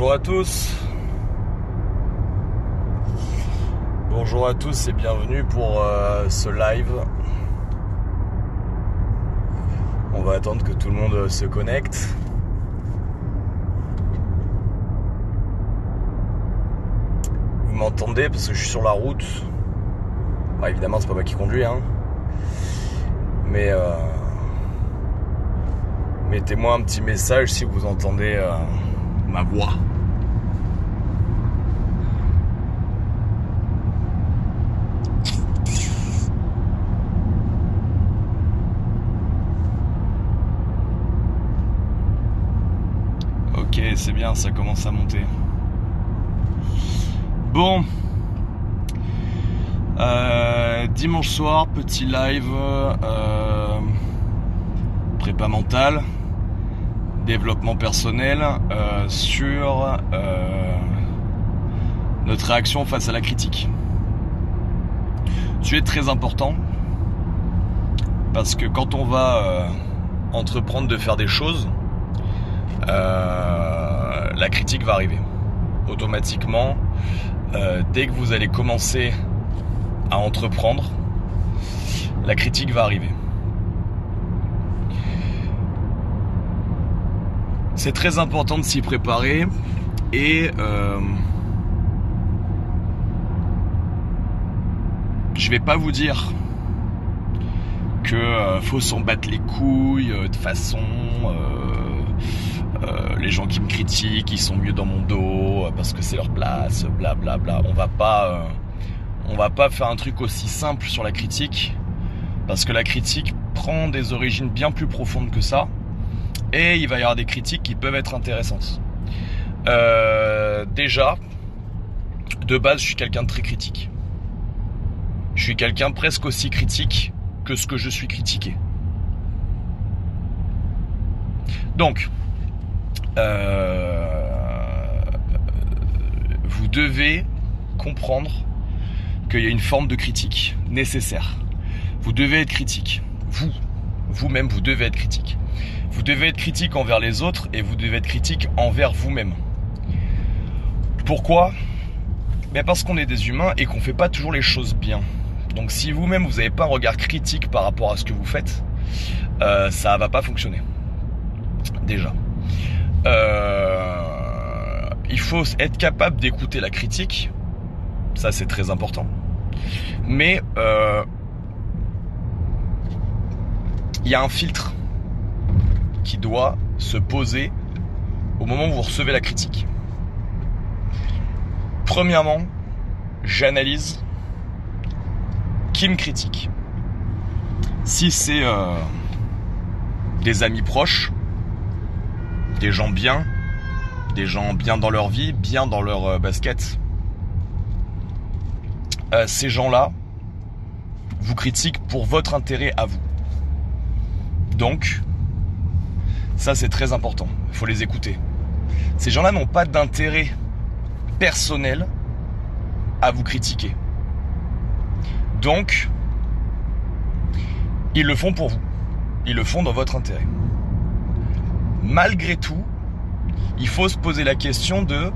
Bonjour à tous. Bonjour à tous et bienvenue pour ce live. On va attendre que tout le monde se connecte. Vous m'entendez parce que je suis sur la route. Bah, évidemment c'est pas moi qui conduis hein. Mais mettez-moi un petit message si vous entendez ma voix. Ok, c'est bien, ça commence à monter. Bon, dimanche soir, petit live prépa mentale, développement personnel sur notre réaction face à la critique. C'est très important parce que quand on va entreprendre de faire des choses, la critique va arriver automatiquement. Dès que vous allez commencer à entreprendre, la critique va arriver. C'est très important de s'y préparer et je vais pas vous dire que faut s'en battre les couilles de façon les gens qui me critiquent, ils sont mieux dans mon dos parce que c'est leur place, blablabla. On va pas faire un truc aussi simple sur la critique parce que la critique prend des origines bien plus profondes que ça et il va y avoir des critiques qui peuvent être intéressantes. Déjà, de base, je suis quelqu'un de très critique. Je suis quelqu'un presque aussi critique que ce que je suis critiqué. Donc, vous devez comprendre qu'il y a une forme de critique nécessaire. Vous devez être critique. Vous-même, vous devez être critique. Vous devez être critique envers les autres et vous devez être critique envers vous-même. Pourquoi ? Parce qu'on est des humains et qu'on ne fait pas toujours les choses bien. Donc si vous-même, vous n'avez pas un regard critique par rapport à ce que vous faites, ça ne va pas fonctionner. Déjà. Il faut être capable d'écouter la critique, ça c'est très important. Mais il y a un filtre qui doit se poser au moment où vous recevez la critique. Premièrement, j'analyse qui me critique. Si c'est des amis proches, des gens bien dans leur vie, bien dans leur basket. Ces gens-là vous critiquent pour votre intérêt à vous. Donc, ça c'est très important, il faut les écouter. Ces gens-là n'ont pas d'intérêt personnel à vous critiquer. Donc, ils le font pour vous. Ils le font dans votre intérêt. Malgré tout, il faut se poser la question de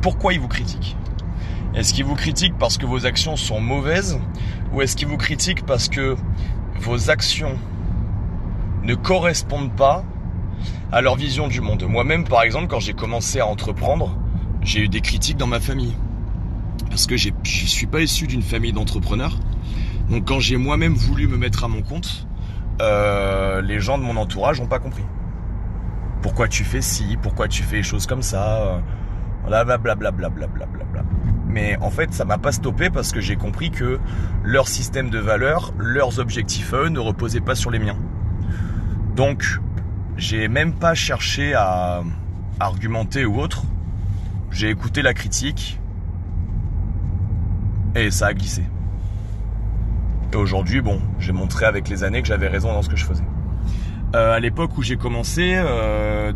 pourquoi ils vous critiquent. Est-ce qu'ils vous critiquent parce que vos actions sont mauvaises ou est-ce qu'ils vous critiquent parce que vos actions ne correspondent pas à leur vision du monde ? Moi-même, par exemple, quand j'ai commencé à entreprendre, j'ai eu des critiques dans ma famille parce que je suis pas issu d'une famille d'entrepreneurs. Donc quand j'ai moi-même voulu me mettre à mon compte, les gens de mon entourage n'ont pas compris. Pourquoi tu fais ci, pourquoi tu fais les choses comme ça, blablabla. Mais en fait, ça m'a pas stoppé parce que j'ai compris que leur système de valeurs, leurs objectifs eux ne reposaient pas sur les miens. Donc, j'ai même pas cherché à argumenter ou autre. J'ai écouté la critique et ça a glissé. Et aujourd'hui, bon, j'ai montré avec les années que j'avais raison dans ce que je faisais. À l'époque où j'ai commencé,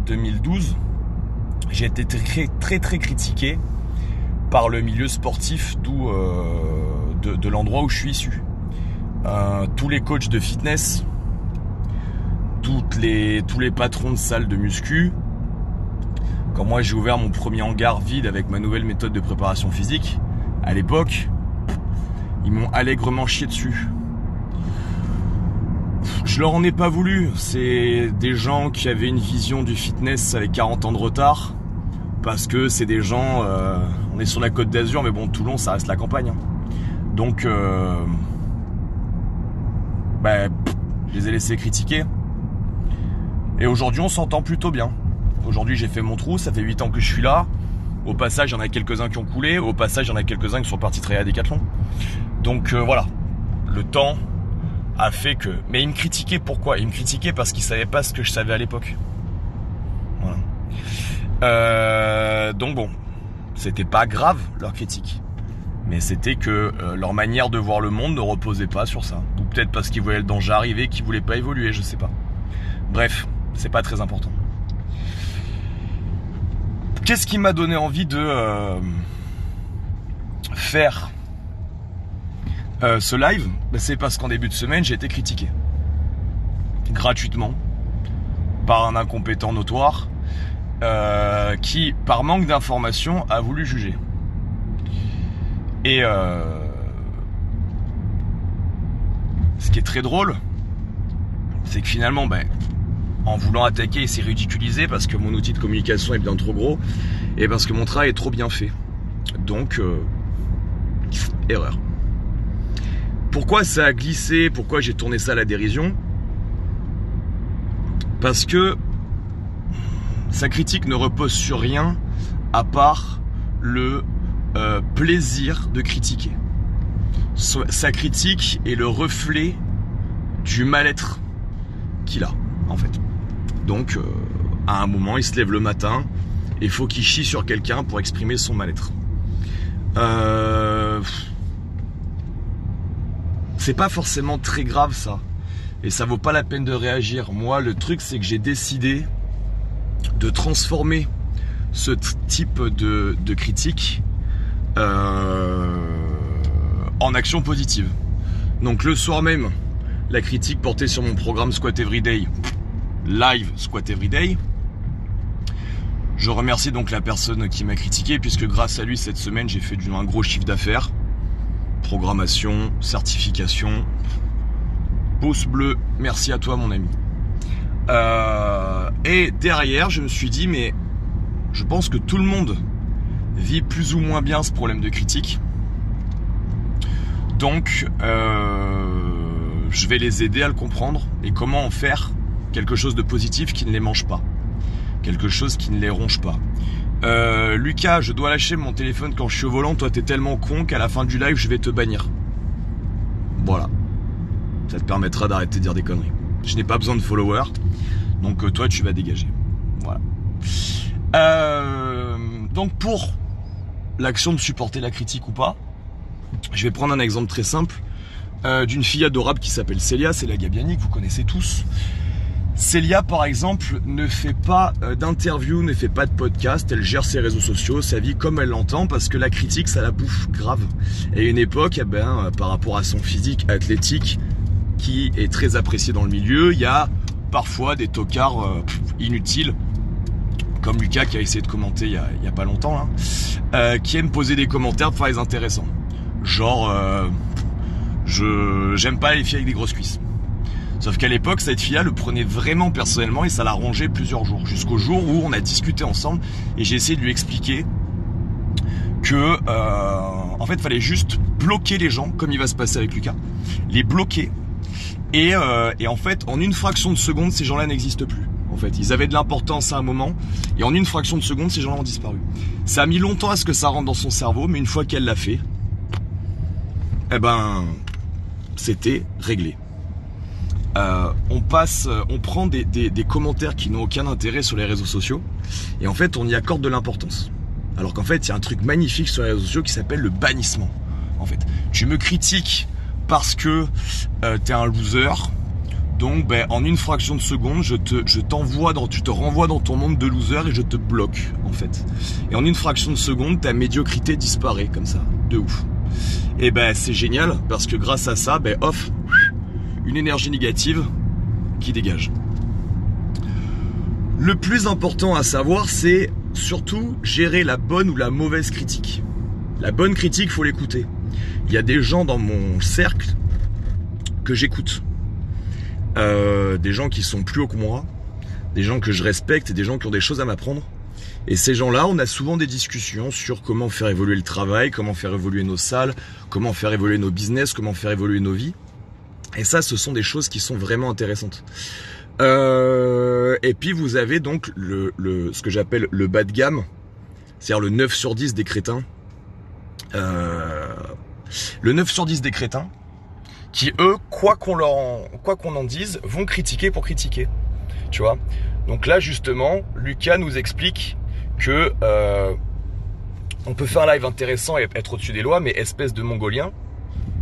2012, j'ai été très critiqué par le milieu sportif de l'endroit où je suis issu. Tous les coachs de fitness, tous les patrons de salles de muscu Quand moi j'ai ouvert mon premier hangar vide avec ma nouvelle méthode de préparation physique, à l'époque, ils m'ont allègrement chié dessus. Je leur en ai pas voulu. C'est des gens qui avaient une vision du fitness avec 40 ans de retard. Parce que c'est des gens... on est sur la Côte d'Azur, mais bon, Toulon, ça reste la campagne. Hein. Donc, je les ai laissés critiquer. Et aujourd'hui, on s'entend plutôt bien. Aujourd'hui, j'ai fait mon trou, ça fait 8 ans que je suis là. Au passage, il y en a quelques-uns qui ont coulé. Au passage, il y en a quelques-uns qui sont partis travailler à Decathlon. Donc voilà, le temps a fait que... Mais ils me critiquaient pourquoi? Ils me critiquaient parce qu'ils ne savaient pas ce que je savais à l'époque. Voilà. Donc bon, c'était pas grave leur critique. Mais c'était que leur manière de voir le monde ne reposait pas sur ça. Ou peut-être parce qu'ils voyaient le danger arriver, qu'ils voulaient pas évoluer, je sais pas. Bref, c'est pas très important. Qu'est-ce qui m'a donné envie de faire ce live? C'est parce qu'en début de semaine, j'ai été critiqué. Gratuitement. Par un incompétent notoire qui, par manque d'informations, a voulu juger. Et ce qui est très drôle, c'est que finalement, en voulant attaquer, il s'est ridiculisé parce que mon outil de communication est bien trop gros et parce que mon travail est trop bien fait. Donc, erreur. Pourquoi ça a glissé? Pourquoi j'ai tourné ça à la dérision? Parce que sa critique ne repose sur rien à part le plaisir de critiquer. Sa critique est le reflet du mal-être qu'il a, en fait. Donc, à un moment, il se lève le matin et il faut qu'il chie sur quelqu'un pour exprimer son mal-être. C'est pas forcément très grave, ça. Et ça vaut pas la peine de réagir. Moi, le truc, c'est que j'ai décidé de transformer ce type de critique en action positive. Donc le soir même, la critique portée sur mon programme Squat Everyday, live Squat Everyday. Je remercie donc la personne qui m'a critiqué, puisque grâce à lui, cette semaine, j'ai fait un gros chiffre d'affaires. Programmation, certification, pouce bleu, merci à toi mon ami. Et derrière, je me suis dit, mais je pense que tout le monde vit plus ou moins bien ce problème de critique. Donc, je vais les aider à le comprendre et comment en faire quelque chose de positif qui ne les mange pas. Quelque chose qui ne les ronge pas. Lucas, je dois lâcher mon téléphone quand je suis au volant. Toi, t'es tellement con qu'à la fin du live, je vais te bannir. Voilà. Ça te permettra d'arrêter de dire des conneries. Je n'ai pas besoin de followers. Donc, toi, tu vas dégager. Voilà. Donc, pour l'action de supporter la critique ou pas, je vais prendre un exemple très simple d'une fille adorable qui s'appelle Célia. C'est la Gabiani que vous connaissez tous. Célia, par exemple, ne fait pas d'interview, ne fait pas de podcast, elle gère ses réseaux sociaux, sa vie comme elle l'entend, parce que la critique, ça la bouffe grave. Et à une époque, par rapport à son physique athlétique, qui est très apprécié dans le milieu, il y a parfois des tocards inutiles, comme Lucas qui a essayé de commenter il y a pas longtemps, là, qui aiment poser des commentaires très intéressants. Genre, j'aime pas les filles avec des grosses cuisses. Sauf qu'à l'époque, cette fille-là le prenait vraiment personnellement et ça l'a rongé plusieurs jours. Jusqu'au jour où on a discuté ensemble et j'ai essayé de lui expliquer que, en fait, il fallait juste bloquer les gens, comme il va se passer avec Lucas. Les bloquer. Et en fait, en une fraction de seconde, ces gens-là n'existent plus. En fait, ils avaient de l'importance à un moment et en une fraction de seconde, ces gens-là ont disparu. Ça a mis longtemps à ce que ça rentre dans son cerveau, mais une fois qu'elle l'a fait, c'était réglé. On prend des commentaires qui n'ont aucun intérêt sur les réseaux sociaux et en fait on y accorde de l'importance. Alors qu'en fait il y a un truc magnifique sur les réseaux sociaux qui s'appelle le bannissement. En fait, tu me critiques parce que t'es un loser, donc en une fraction de seconde je te renvoie dans ton monde de loser et je te bloque en fait. Et en une fraction de seconde ta médiocrité disparaît comme ça, de ouf. Et c'est génial parce que grâce à ça, une énergie négative qui dégage. Le plus important à savoir, c'est surtout gérer la bonne ou la mauvaise critique. La bonne critique, faut l'écouter. Il y a des gens dans mon cercle que j'écoute. Des gens qui sont plus hauts que moi, des gens que je respecte et des gens qui ont des choses à m'apprendre. Et ces gens-là, on a souvent des discussions sur comment faire évoluer le travail, comment faire évoluer nos salles, comment faire évoluer nos business, comment faire évoluer nos vies. Et ça, ce sont des choses qui sont vraiment intéressantes. Et puis vous avez donc ce que j'appelle le bas de gamme, c'est-à-dire le 9 sur 10 des crétins. Le 9 sur 10 des crétins qui, eux, quoi qu'on en dise, vont critiquer pour critiquer. Tu vois. Donc là, justement, Lucas nous explique que on peut faire un live intéressant et être au-dessus des lois, mais espèce de mongolien,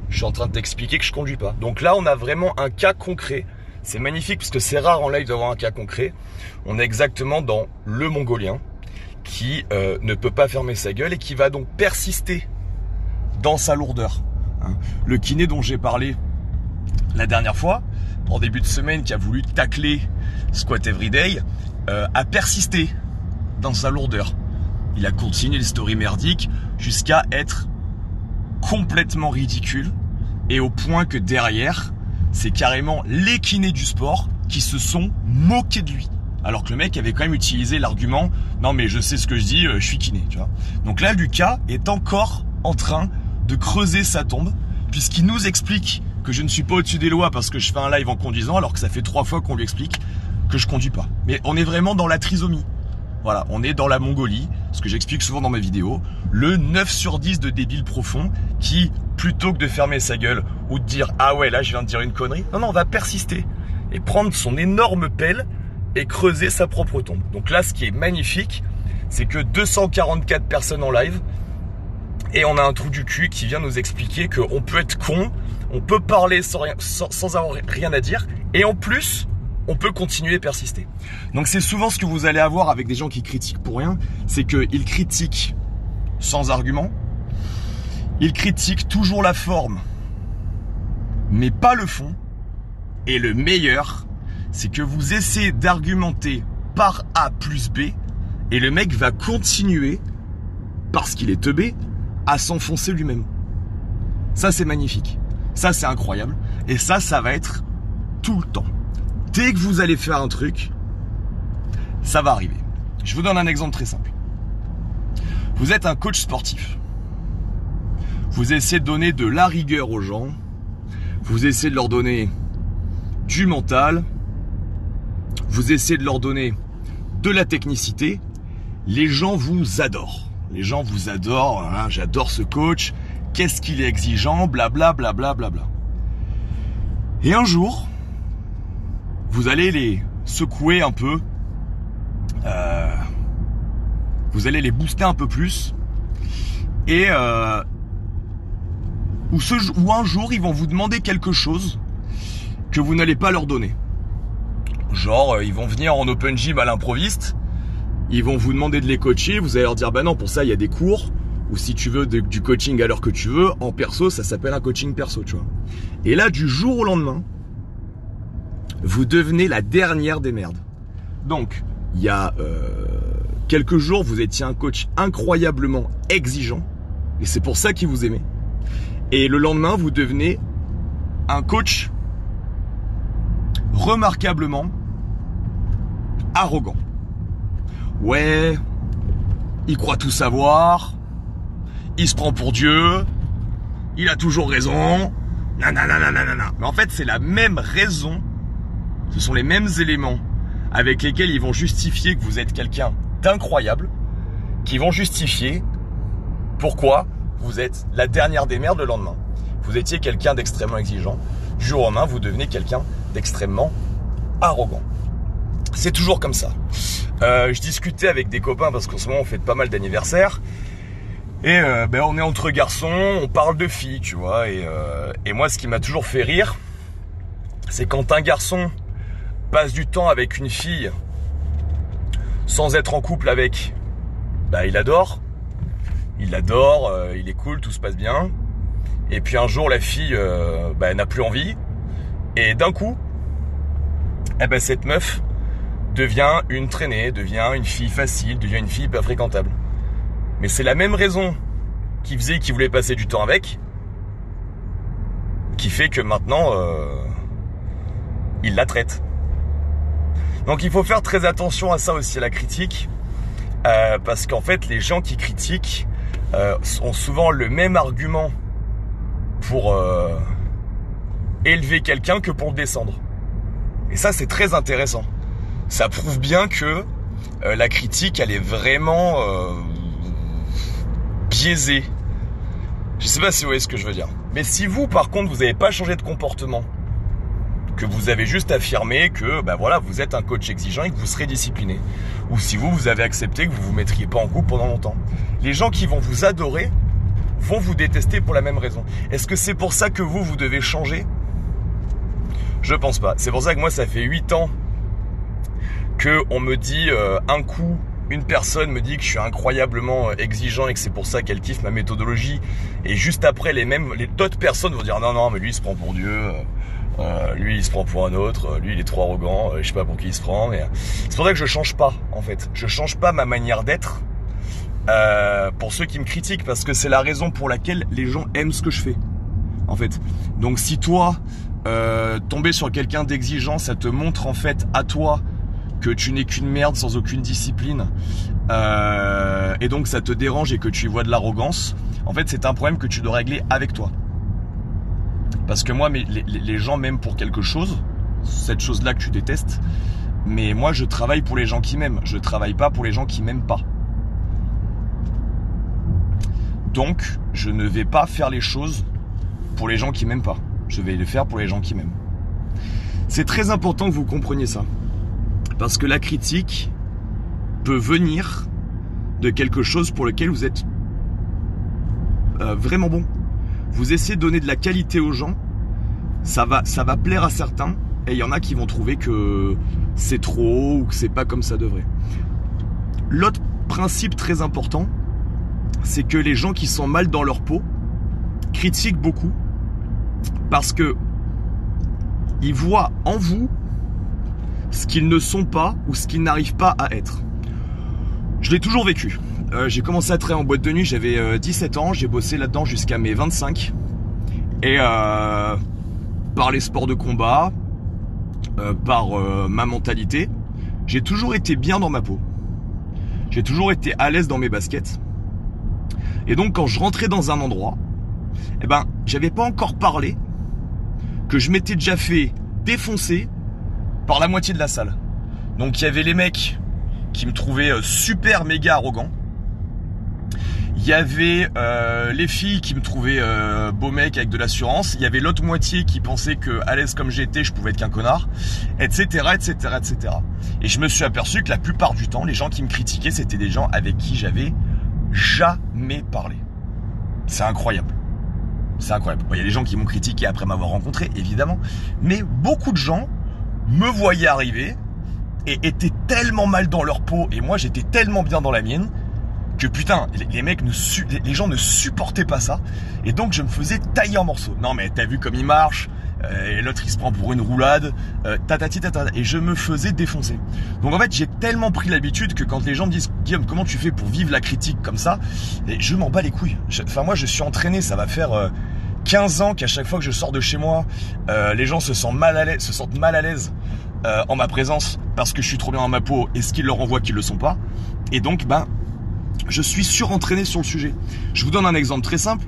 je suis en train de t'expliquer que je conduis pas. Donc là, on a vraiment un cas concret. C'est magnifique parce que c'est rare en live d'avoir un cas concret. On est exactement dans le mongolien qui ne peut pas fermer sa gueule et qui va donc persister dans sa lourdeur. Le kiné dont j'ai parlé la dernière fois, en début de semaine, qui a voulu tacler Squat Everyday, a persisté dans sa lourdeur. Il a continué les stories merdiques jusqu'à être complètement ridicule et au point que derrière, c'est carrément les kinés du sport qui se sont moqués de lui. Alors que le mec avait quand même utilisé l'argument « Non mais je sais ce que je dis, je suis kiné ». Tu vois. Donc là, Lucas est encore en train de creuser sa tombe puisqu'il nous explique que je ne suis pas au-dessus des lois parce que je fais un live en conduisant alors que ça fait 3 fois qu'on lui explique que je conduis pas. Mais on est vraiment dans la trisomie. Voilà, on est dans la Mongolie, ce que j'explique souvent dans mes vidéos, le 9 sur 10 de débile profond qui, plutôt que de fermer sa gueule ou de dire « Ah ouais, là je viens de dire une connerie », non, on va persister et prendre son énorme pelle et creuser sa propre tombe. Donc là, ce qui est magnifique, c'est que 244 personnes en live et on a un trou du cul qui vient nous expliquer qu'on peut être con, on peut parler sans avoir rien à dire et en plus, on peut continuer et persister. Donc c'est souvent ce que vous allez avoir avec des gens qui critiquent pour rien, c'est qu'ils critiquent sans argument, ils critiquent toujours la forme, mais pas le fond. Et le meilleur, c'est que vous essayez d'argumenter par A plus B, et le mec va continuer, parce qu'il est teubé, à s'enfoncer lui-même. Ça c'est magnifique, ça c'est incroyable, et ça va être tout le temps. Dès que vous allez faire un truc, ça va arriver. Je vous donne un exemple très simple. Vous êtes un coach sportif. Vous essayez de donner de la rigueur aux gens. Vous essayez de leur donner du mental. Vous essayez de leur donner de la technicité. Les gens vous adorent. Les gens vous adorent. Hein, j'adore ce coach. Qu'est-ce qu'il est exigeant, blabla, blabla, blabla. Et un jour, vous allez les secouer un peu, vous allez les booster un peu plus, et ou un jour ils vont vous demander quelque chose que vous n'allez pas leur donner. Genre ils vont venir en open gym à l'improviste, ils vont vous demander de les coacher, vous allez leur dire bah non, pour ça il y a des cours, ou si tu veux du coaching à l'heure que tu veux, en perso ça s'appelle un coaching perso, tu vois. Et là du jour au lendemain, vous devenez la dernière des merdes. Donc, il y a quelques jours, vous étiez un coach incroyablement exigeant. Et c'est pour ça qu'il vous aimait. Et le lendemain, vous devenez un coach remarquablement arrogant. Ouais, il croit tout savoir. Il se prend pour Dieu. Il a toujours raison. Nanana. Mais en fait, c'est la même raison. Ce sont les mêmes éléments avec lesquels ils vont justifier que vous êtes quelqu'un d'incroyable, qui vont justifier pourquoi vous êtes la dernière des merdes le lendemain. Vous étiez quelqu'un d'extrêmement exigeant. Du jour au lendemain, vous devenez quelqu'un d'extrêmement arrogant. C'est toujours comme ça. Je discutais avec des copains parce qu'en ce moment, on fête pas mal d'anniversaires. Et on est entre garçons, on parle de filles, tu vois. Et moi, ce qui m'a toujours fait rire, c'est quand un garçon passe du temps avec une fille sans être en couple avec, il adore, il est cool, tout se passe bien. Et puis un jour la fille n'a plus envie et d'un coup cette meuf devient une traînée, devient une fille facile, devient une fille pas fréquentable. Mais c'est la même raison qui faisait qu'il voulait passer du temps avec, qui fait que maintenant, il la traite. Donc il faut faire très attention à ça aussi, à la critique, parce qu'en fait, les gens qui critiquent ont souvent le même argument pour élever quelqu'un que pour le descendre. Et ça, c'est très intéressant. Ça prouve bien que la critique, elle est vraiment biaisée. Je sais pas si vous voyez ce que je veux dire. Mais si vous, par contre, vous n'avez pas changé de comportement, que vous avez juste affirmé que voilà, vous êtes un coach exigeant et que vous serez discipliné, ou si vous avez accepté que vous vous mettriez pas en couple pendant longtemps, les gens qui vont vous adorer vont vous détester pour la même raison. Est-ce que c'est pour ça que vous devez changer ? Je pense pas. C'est pour ça que moi, ça fait 8 ans que on me dit un coup, une personne me dit que je suis incroyablement exigeant et que c'est pour ça qu'elle kiffe ma méthodologie, et juste après d'autres personnes vont dire non mais lui il se prend pour Dieu, lui il se prend pour un autre, lui il est trop arrogant, je sais pas pour qui il se prend, mais c'est pour ça que je change pas en fait. Je change pas ma manière d'être pour ceux qui me critiquent, parce que c'est la raison pour laquelle les gens aiment ce que je fais en fait. Donc si toi tomber sur quelqu'un d'exigeant, ça te montre en fait à toi que tu n'es qu'une merde sans aucune discipline, et donc ça te dérange et que tu y vois de l'arrogance, en fait c'est un problème que tu dois régler avec toi. Parce que moi, les gens m'aiment pour quelque chose, cette chose-là que tu détestes, mais moi je travaille pour les gens qui m'aiment, je travaille pas pour les gens qui m'aiment pas. Donc je ne vais pas faire les choses pour les gens qui m'aiment pas, je vais les faire pour les gens qui m'aiment. C'est très important que vous compreniez ça. Parce que la critique peut venir de quelque chose pour lequel vous êtes vraiment bon. Vous essayez de donner de la qualité aux gens, ça va plaire à certains, et il y en a qui vont trouver que c'est trop ou que c'est pas comme ça devrait. L'autre principe très important, c'est que les gens qui sont mal dans leur peau critiquent beaucoup parce que ils voient en vous ce qu'ils ne sont pas ou ce qu'ils n'arrivent pas à être. Je l'ai toujours vécu. J'ai commencé à travailler en boîte de nuit, j'avais 17 ans, j'ai bossé là-dedans jusqu'à mes 25. Et par les sports de combat, par ma mentalité, j'ai toujours été bien dans ma peau. J'ai toujours été à l'aise dans mes baskets. Et donc quand je rentrais dans un endroit, j'avais pas encore parlé que je m'étais déjà fait défoncer par la moitié de la salle. Donc il y avait les mecs qui me trouvaient super méga arrogant. Il y avait les filles qui me trouvaient beau mec avec de l'assurance. Il y avait l'autre moitié qui pensait que à l'aise comme j'étais, je pouvais être qu'un connard, etc., etc., etc. Et je me suis aperçu que la plupart du temps, les gens qui me critiquaient, c'était des gens avec qui j'avais jamais parlé. C'est incroyable. C'est incroyable. Bon, il y a des gens qui m'ont critiqué après m'avoir rencontré, évidemment. Mais beaucoup de gens me voyaient arriver et étaient tellement mal dans leur peau, et moi j'étais tellement bien dans la mienne, que putain, les gens ne supportaient pas ça, et donc je me faisais tailler en morceaux. Non mais t'as vu comme il marche, et l'autre il se prend pour une roulade, et je me faisais défoncer. Donc en fait j'ai tellement pris l'habitude que quand les gens me disent « Guillaume, comment tu fais pour vivre la critique comme ça ?» Et je m'en bats les couilles. Moi je suis entraîné, ça va faire 15 ans qu'à chaque fois que je sors de chez moi, les gens se sentent mal à l'aise en ma présence parce que je suis trop bien dans ma peau, et ce qu'ils leur renvoient qu'ils le sont pas. Et donc je suis surentraîné sur le sujet. Je vous donne un exemple très simple.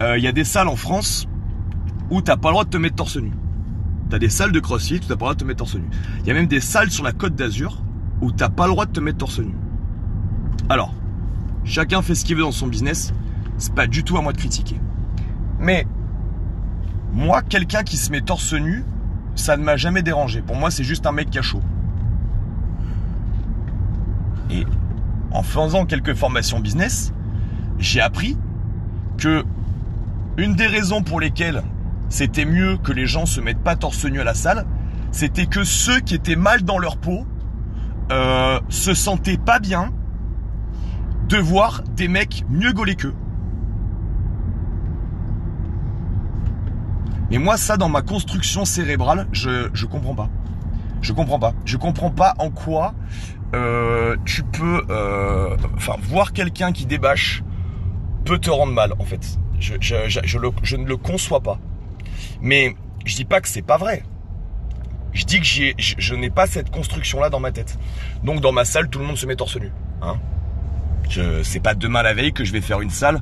Il y a des salles en France où t'as pas le droit de te mettre torse nu. T'as des salles de crossfit où t'as pas le droit de te mettre torse nu. Il y a même des salles sur la Côte d'Azur où t'as pas le droit de te mettre torse nu. Alors, chacun fait ce qu'il veut dans son business. C'est pas du tout à moi de critiquer. Mais moi, quelqu'un qui se met torse nu, ça ne m'a jamais dérangé. Pour moi, c'est juste un mec qui a chaud. Et en faisant quelques formations business, j'ai appris que une des raisons pour lesquelles c'était mieux que les gens se mettent pas torse nu à la salle, c'était que ceux qui étaient mal dans leur peau se sentaient pas bien de voir des mecs mieux gaulés qu'eux. Mais moi, ça, dans ma construction cérébrale, je comprends pas. Je comprends pas. Je comprends pas en quoi tu peux... voir quelqu'un qui débâche peut te rendre mal, en fait. Je ne le conçois pas. Mais je dis pas que c'est pas vrai. Je dis que je n'ai pas cette construction-là dans ma tête. Donc dans ma salle, tout le monde se met torse nu. Hein, c'est pas demain la veille que je vais faire une salle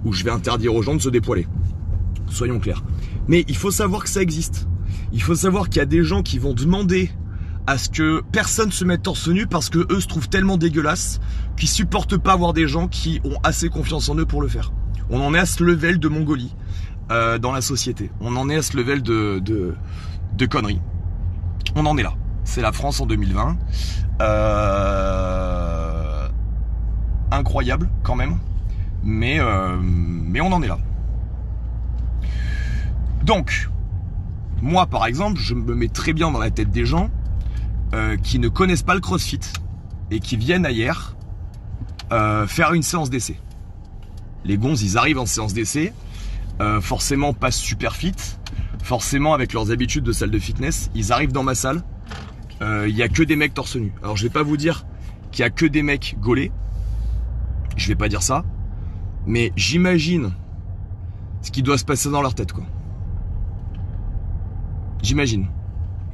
où je vais interdire aux gens de se dépoiler. Soyons clairs. Mais il faut savoir que ça existe. Il faut savoir qu'il y a des gens qui vont demander à ce que personne se mette torse nu parce que eux se trouvent tellement dégueulasses qu'ils supportent pas voir des gens qui ont assez confiance en eux pour le faire. On en est à ce level de Mongolie dans la société. On en est à ce level de conneries. On en est là. C'est la France en 2020. Incroyable quand même. Mais on en est là. Donc, moi par exemple, je me mets très bien dans la tête des gens qui ne connaissent pas le CrossFit et qui viennent ailleurs faire une séance d'essai. Les gonzes, ils arrivent en séance d'essai, forcément pas super fit, forcément avec leurs habitudes de salle de fitness, ils arrivent dans ma salle, il y a que des mecs torse nu. Alors je vais pas vous dire qu'il y a que des mecs gaulés, je vais pas dire ça, mais j'imagine ce qui doit se passer dans leur tête, quoi. J'imagine.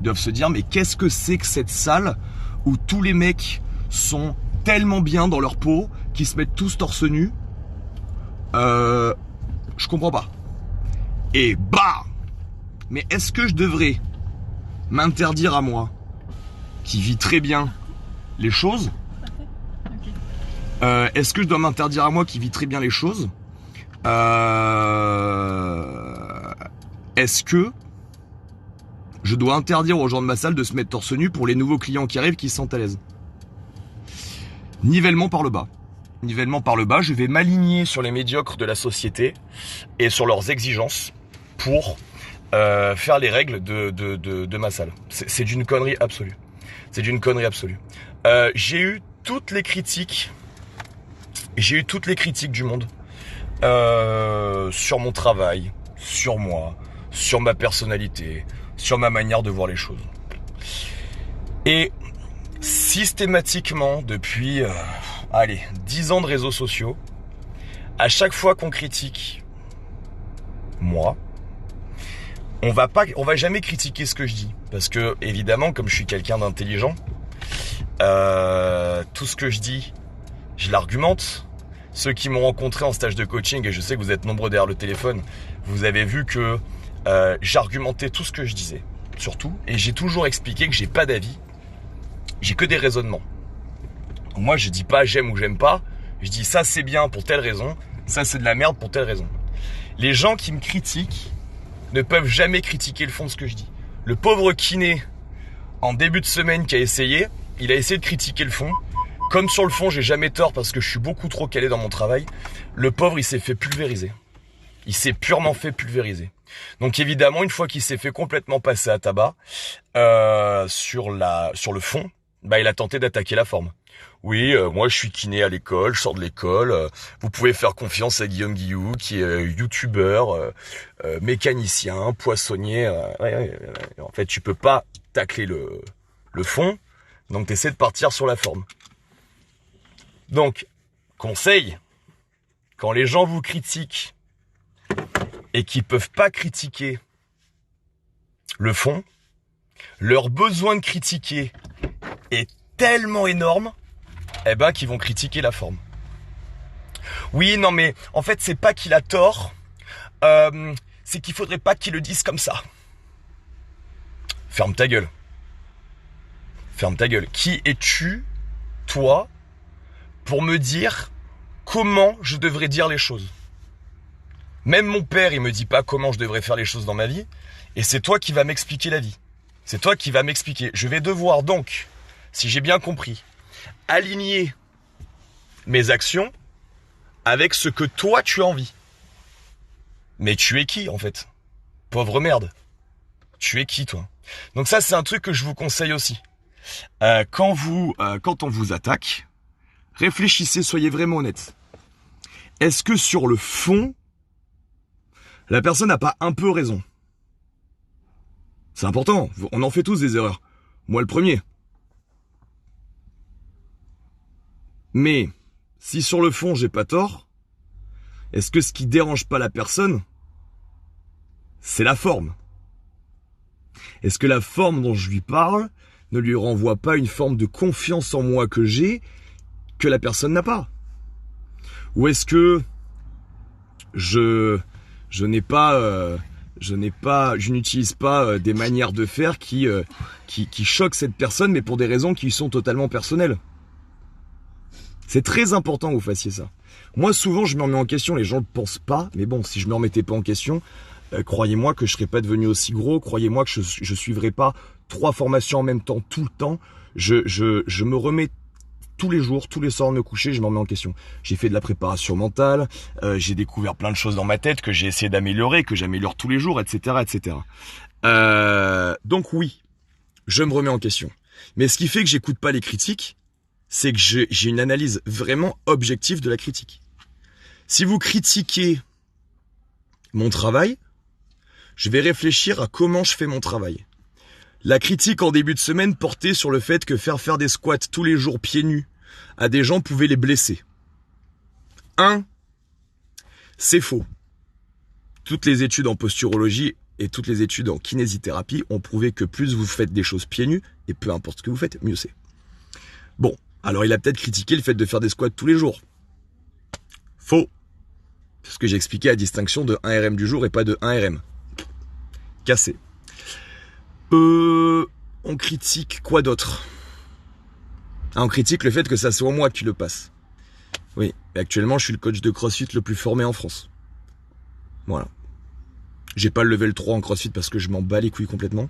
Ils doivent se dire, mais qu'est-ce que c'est que cette salle où tous les mecs sont tellement bien dans leur peau qu'ils se mettent tous torse nu? Je comprends pas. Et bah! Mais est-ce que je devrais m'interdire à moi, qui vis très bien les choses? Est-ce que je dois m'interdire à moi qui vis très bien les choses? Est-ce que je dois interdire aux gens de ma salle de se mettre torse nu pour les nouveaux clients qui arrivent qui se sentent à l'aise? Nivellement par le bas. Nivellement par le bas, je vais m'aligner sur les médiocres de la société et sur leurs exigences pour faire les règles de ma salle. C'est d'une connerie absolue. C'est d'une connerie absolue. J'ai eu toutes les critiques du monde sur mon travail, sur moi, sur ma personnalité, sur ma manière de voir les choses. Et systématiquement, depuis 10 ans de réseaux sociaux, à chaque fois qu'on critique moi, on va jamais critiquer ce que je dis. Parce que, évidemment, comme je suis quelqu'un d'intelligent, tout ce que je dis, je l'argumente. Ceux qui m'ont rencontré en stage de coaching, et je sais que vous êtes nombreux derrière le téléphone, vous avez vu que j'argumentais tout ce que je disais, surtout, et j'ai toujours expliqué que j'ai pas d'avis, j'ai que des raisonnements. Moi, je dis pas j'aime ou j'aime pas, je dis ça c'est bien pour telle raison, ça c'est de la merde pour telle raison. Les gens qui me critiquent ne peuvent jamais critiquer le fond de ce que je dis. Le pauvre kiné, en début de semaine, qui a essayé, il a essayé de critiquer le fond. Comme sur le fond, j'ai jamais tort parce que je suis beaucoup trop calé dans mon travail. Le pauvre, il s'est fait pulvériser. Il s'est purement fait pulvériser. Donc évidemment, une fois qu'il s'est fait complètement passer à tabac sur le fond, il a tenté d'attaquer la forme. Oui, moi je suis kiné à l'école, je sors de l'école. Vous pouvez faire confiance à Guillaume Guillou, qui est youtubeur, mécanicien, poissonnier. En fait, tu peux pas tacler le fond, donc tu essaies de partir sur la forme. Donc, conseil, quand les gens vous critiquent et qu'ils peuvent pas critiquer le fond, leur besoin de critiquer est tellement énorme, qu'ils vont critiquer la forme. Oui, non mais en fait c'est pas qu'il a tort, c'est qu'il faudrait pas qu'il le dise comme ça. Ferme ta gueule. Ferme ta gueule. Qui es-tu, toi, pour me dire comment je devrais dire les choses? Même mon père, il me dit pas comment je devrais faire les choses dans ma vie, et c'est toi qui vas m'expliquer la vie. C'est toi qui vas m'expliquer. Je vais devoir donc, si j'ai bien compris, aligner mes actions avec ce que toi tu as envie. Mais tu es qui en fait? Pauvre merde. Tu es qui toi? Donc ça c'est un truc que je vous conseille aussi. Quand on vous attaque, réfléchissez, soyez vraiment honnête. Est-ce que sur le fond, la personne n'a pas un peu raison? C'est important, on en fait tous des erreurs. Moi le premier. Mais si sur le fond j'ai pas tort, est-ce que ce qui dérange pas la personne, c'est la forme? Est-ce que la forme dont je lui parle ne lui renvoie pas une forme de confiance en moi que j'ai, que la personne n'a pas? Ou est-ce que je n'utilise pas des manières de faire qui choquent cette personne, mais pour des raisons qui sont totalement personnelles? C'est très important que vous fassiez ça. Moi, souvent, je me remets en question. Les gens ne le pensent pas, mais bon, si je me remettais pas en question, croyez-moi que je serais pas devenu aussi gros. Croyez-moi que je suivrais pas 3 formations en même temps, tout le temps. Je me remets tous les jours, tous les soirs de me coucher, je me remets en question. J'ai fait de la préparation mentale, j'ai découvert plein de choses dans ma tête que j'ai essayé d'améliorer, que j'améliore tous les jours, etc., etc. Donc oui, je me remets en question. Mais ce qui fait que j'écoute pas les critiques, c'est que j'ai une analyse vraiment objective de la critique. Si vous critiquez mon travail, je vais réfléchir à comment je fais mon travail. La critique en début de semaine portait sur le fait que faire des squats tous les jours pieds nus à des gens pouvait les blesser. C'est faux. Toutes les études en posturologie et toutes les études en kinésithérapie ont prouvé que plus vous faites des choses pieds nus, et peu importe ce que vous faites, mieux c'est. Bon, alors il a peut-être critiqué le fait de faire des squats tous les jours. Faux. C'est ce que j'ai expliqué à distinction de 1 RM du jour et pas de 1 RM. Cassé. On critique quoi d'autre? On critique le fait que ça soit moi qui le passe. Oui, actuellement je suis le coach de CrossFit le plus formé en France. Voilà. J'ai pas le level 3 en CrossFit parce que je m'en bats les couilles complètement.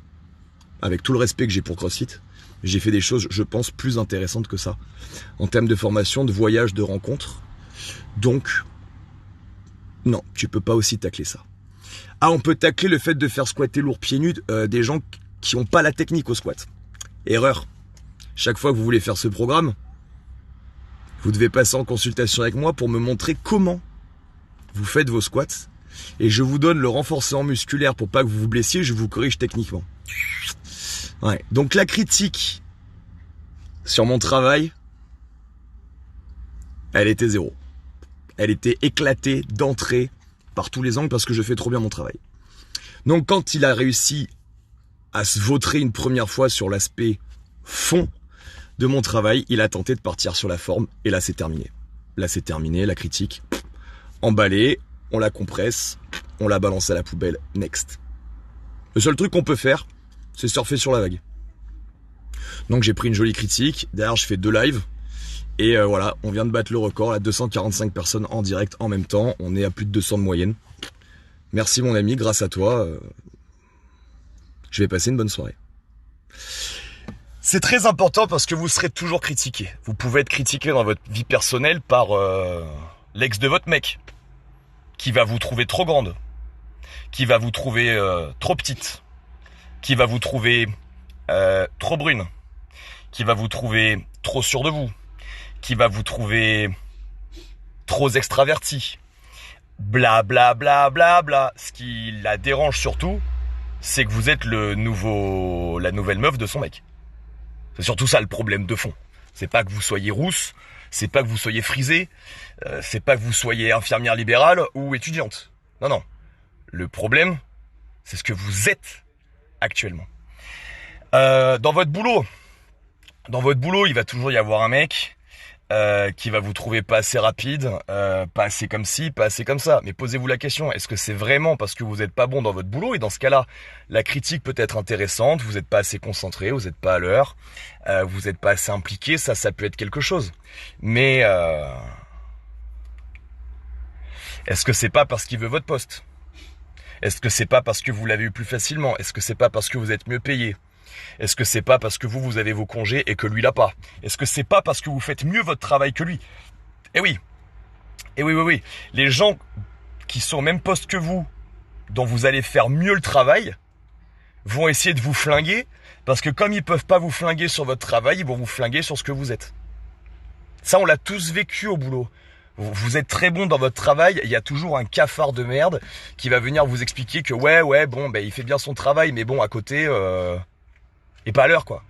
Avec tout le respect que j'ai pour CrossFit, j'ai fait des choses, je pense, plus intéressantes que ça. En termes de formation, de voyage, de rencontres. Donc, non, tu peux pas aussi tacler ça. Ah, on peut tacler le fait de faire squatter lourd pieds nus des gens qui n'ont pas la technique au squat. Erreur. Chaque fois que vous voulez faire ce programme, vous devez passer en consultation avec moi pour me montrer comment vous faites vos squats. Et je vous donne le renforcement musculaire pour pas que vous vous blessiez, je vous corrige techniquement. Ouais. Donc la critique sur mon travail, elle était zéro. Elle était éclatée d'entrée par tous les angles parce que je fais trop bien mon travail. Donc quand il a réussi à se vautrer une première fois sur l'aspect fond de mon travail, il a tenté de partir sur la forme et là c'est terminé. Là c'est terminé, la critique, emballée, on la compresse, on la balance à la poubelle, next. Le seul truc qu'on peut faire, c'est surfer sur la vague. Donc j'ai pris une jolie critique, derrière je fais 2 lives, et voilà, on vient de battre le record, là 245 personnes en direct en même temps, on est à plus de 200 de moyenne. Merci mon ami, grâce à toi, je vais passer une bonne soirée. C'est très important parce que vous serez toujours critiqué. Vous pouvez être critiqué dans votre vie personnelle par l'ex de votre mec, qui va vous trouver trop grande, qui va vous trouver trop petite, qui va vous trouver trop brune, qui va vous trouver trop sûr de vous, qui va vous trouver trop extraverti, bla bla bla bla bla. Ce qui la dérange surtout, c'est que vous êtes la nouvelle meuf de son mec. C'est surtout ça le problème de fond. C'est pas que vous soyez rousse, c'est pas que vous soyez frisée, c'est pas que vous soyez infirmière libérale ou étudiante. Non, non. Le problème, c'est ce que vous êtes actuellement. Dans votre boulot, il va toujours y avoir un mec qui va vous trouver pas assez rapide, pas assez comme ci, pas assez comme ça. Mais posez-vous la question, est-ce que c'est vraiment parce que vous n'êtes pas bon dans votre boulot? Et dans ce cas-là, la critique peut être intéressante, vous n'êtes pas assez concentré, vous n'êtes pas à l'heure, vous n'êtes pas assez impliqué, ça peut être quelque chose. Mais est-ce que c'est pas parce qu'il veut votre poste? Est-ce que c'est pas parce que vous l'avez eu plus facilement? Est-ce que c'est pas parce que vous êtes mieux payé? Est-ce que c'est pas parce que vous avez vos congés et que lui l'a pas? Est-ce que c'est pas parce que vous faites mieux votre travail que lui? Eh oui. Oui. Les gens qui sont au même poste que vous, dont vous allez faire mieux le travail, vont essayer de vous flinguer, parce que comme ils peuvent pas vous flinguer sur votre travail, ils vont vous flinguer sur ce que vous êtes. Ça, on l'a tous vécu au boulot. Vous êtes très bon dans votre travail, il y a toujours un cafard de merde qui va venir vous expliquer que ouais, bon, il fait bien son travail, mais bon, à côté, et pas à l'heure, quoi.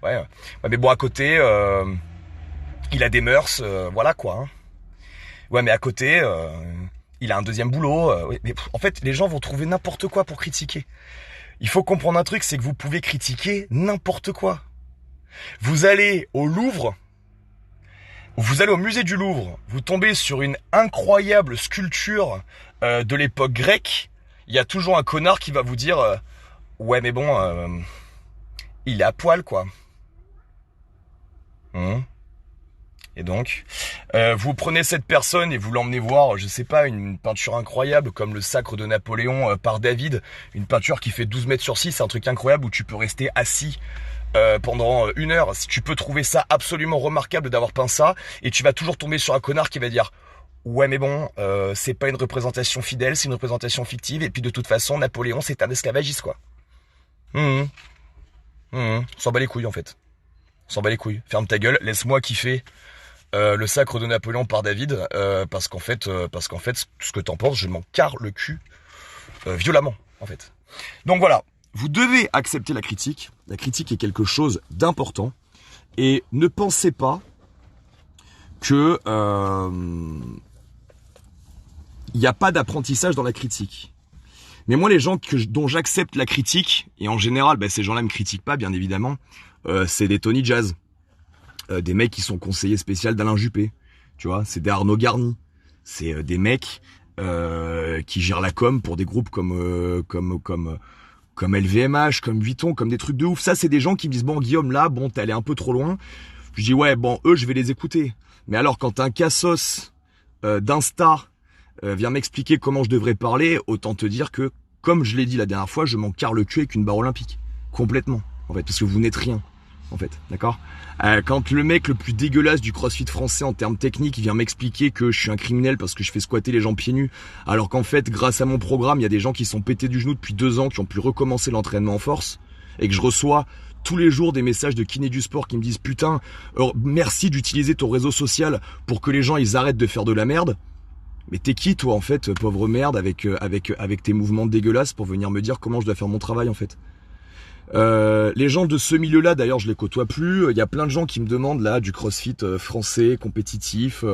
Ouais, ouais, mais bon, à côté, il a des mœurs, voilà quoi. Hein. Ouais, mais à côté, il a un deuxième boulot. Ouais, mais en fait, les gens vont trouver n'importe quoi pour critiquer. Il faut comprendre un truc, c'est que vous pouvez critiquer n'importe quoi. Vous allez au Louvre, vous allez au musée du Louvre, vous tombez sur une incroyable sculpture de l'époque grecque. Il y a toujours un connard qui va vous dire ouais, mais bon, il est à poil, quoi. Et donc, vous prenez cette personne et vous l'emmenez voir, je sais pas, une peinture incroyable comme le Sacre de Napoléon par David, une peinture qui fait 12 mètres sur 6, un truc incroyable où tu peux rester assis pendant 1 heure. Si tu peux trouver ça absolument remarquable d'avoir peint ça, et tu vas toujours tomber sur un connard qui va dire ouais, mais bon, c'est pas une représentation fidèle, c'est une représentation fictive, et puis de toute façon, Napoléon c'est un esclavagiste, quoi. On s'en bat les couilles en fait. On s'en bat les couilles. Ferme ta gueule, laisse-moi kiffer le Sacre de Napoléon par David, parce qu'en fait, tout ce que t'en penses, je m'en carre le cul violemment, en fait. Donc voilà, vous devez accepter la critique. La critique est quelque chose d'important. Et ne pensez pas que il n'y a pas d'apprentissage dans la critique. Mais moi, les gens dont j'accepte la critique, et en général, ces gens-là me critiquent pas, bien évidemment, c'est des Tony Jazz. Des mecs qui sont conseillers spéciaux d'Alain Juppé, tu vois, c'est des Arnaud Garni, c'est des mecs qui gèrent la com pour des groupes comme LVMH, comme Vuitton, comme des trucs de ouf. Ça, c'est des gens qui me disent bon Guillaume, là, bon, t'es allé un peu trop loin. Je dis ouais, bon, eux, je vais les écouter. Mais alors, quand un cassos d'Insta vient m'expliquer comment je devrais parler, autant te dire que, comme je l'ai dit la dernière fois, je m'en carre le cul avec une barre olympique, complètement, en fait, parce que vous n'êtes rien. En fait, d'accord. Quand le mec le plus dégueulasse du CrossFit français en termes techniques vient m'expliquer que je suis un criminel parce que je fais squatter les gens pieds nus, alors qu'en fait, grâce à mon programme, il y a des gens qui sont pétés du genou depuis 2 ans, qui ont pu recommencer l'entraînement en force, et que je reçois tous les jours des messages de kinés du sport qui me disent putain, merci d'utiliser ton réseau social pour que les gens ils arrêtent de faire de la merde. Mais t'es qui toi en fait, pauvre merde, avec tes mouvements dégueulasses pour venir me dire comment je dois faire mon travail en fait. Les gens de ce milieu-là, d'ailleurs, je les côtoie plus. Il y a plein de gens qui me demandent là du CrossFit français, compétitif.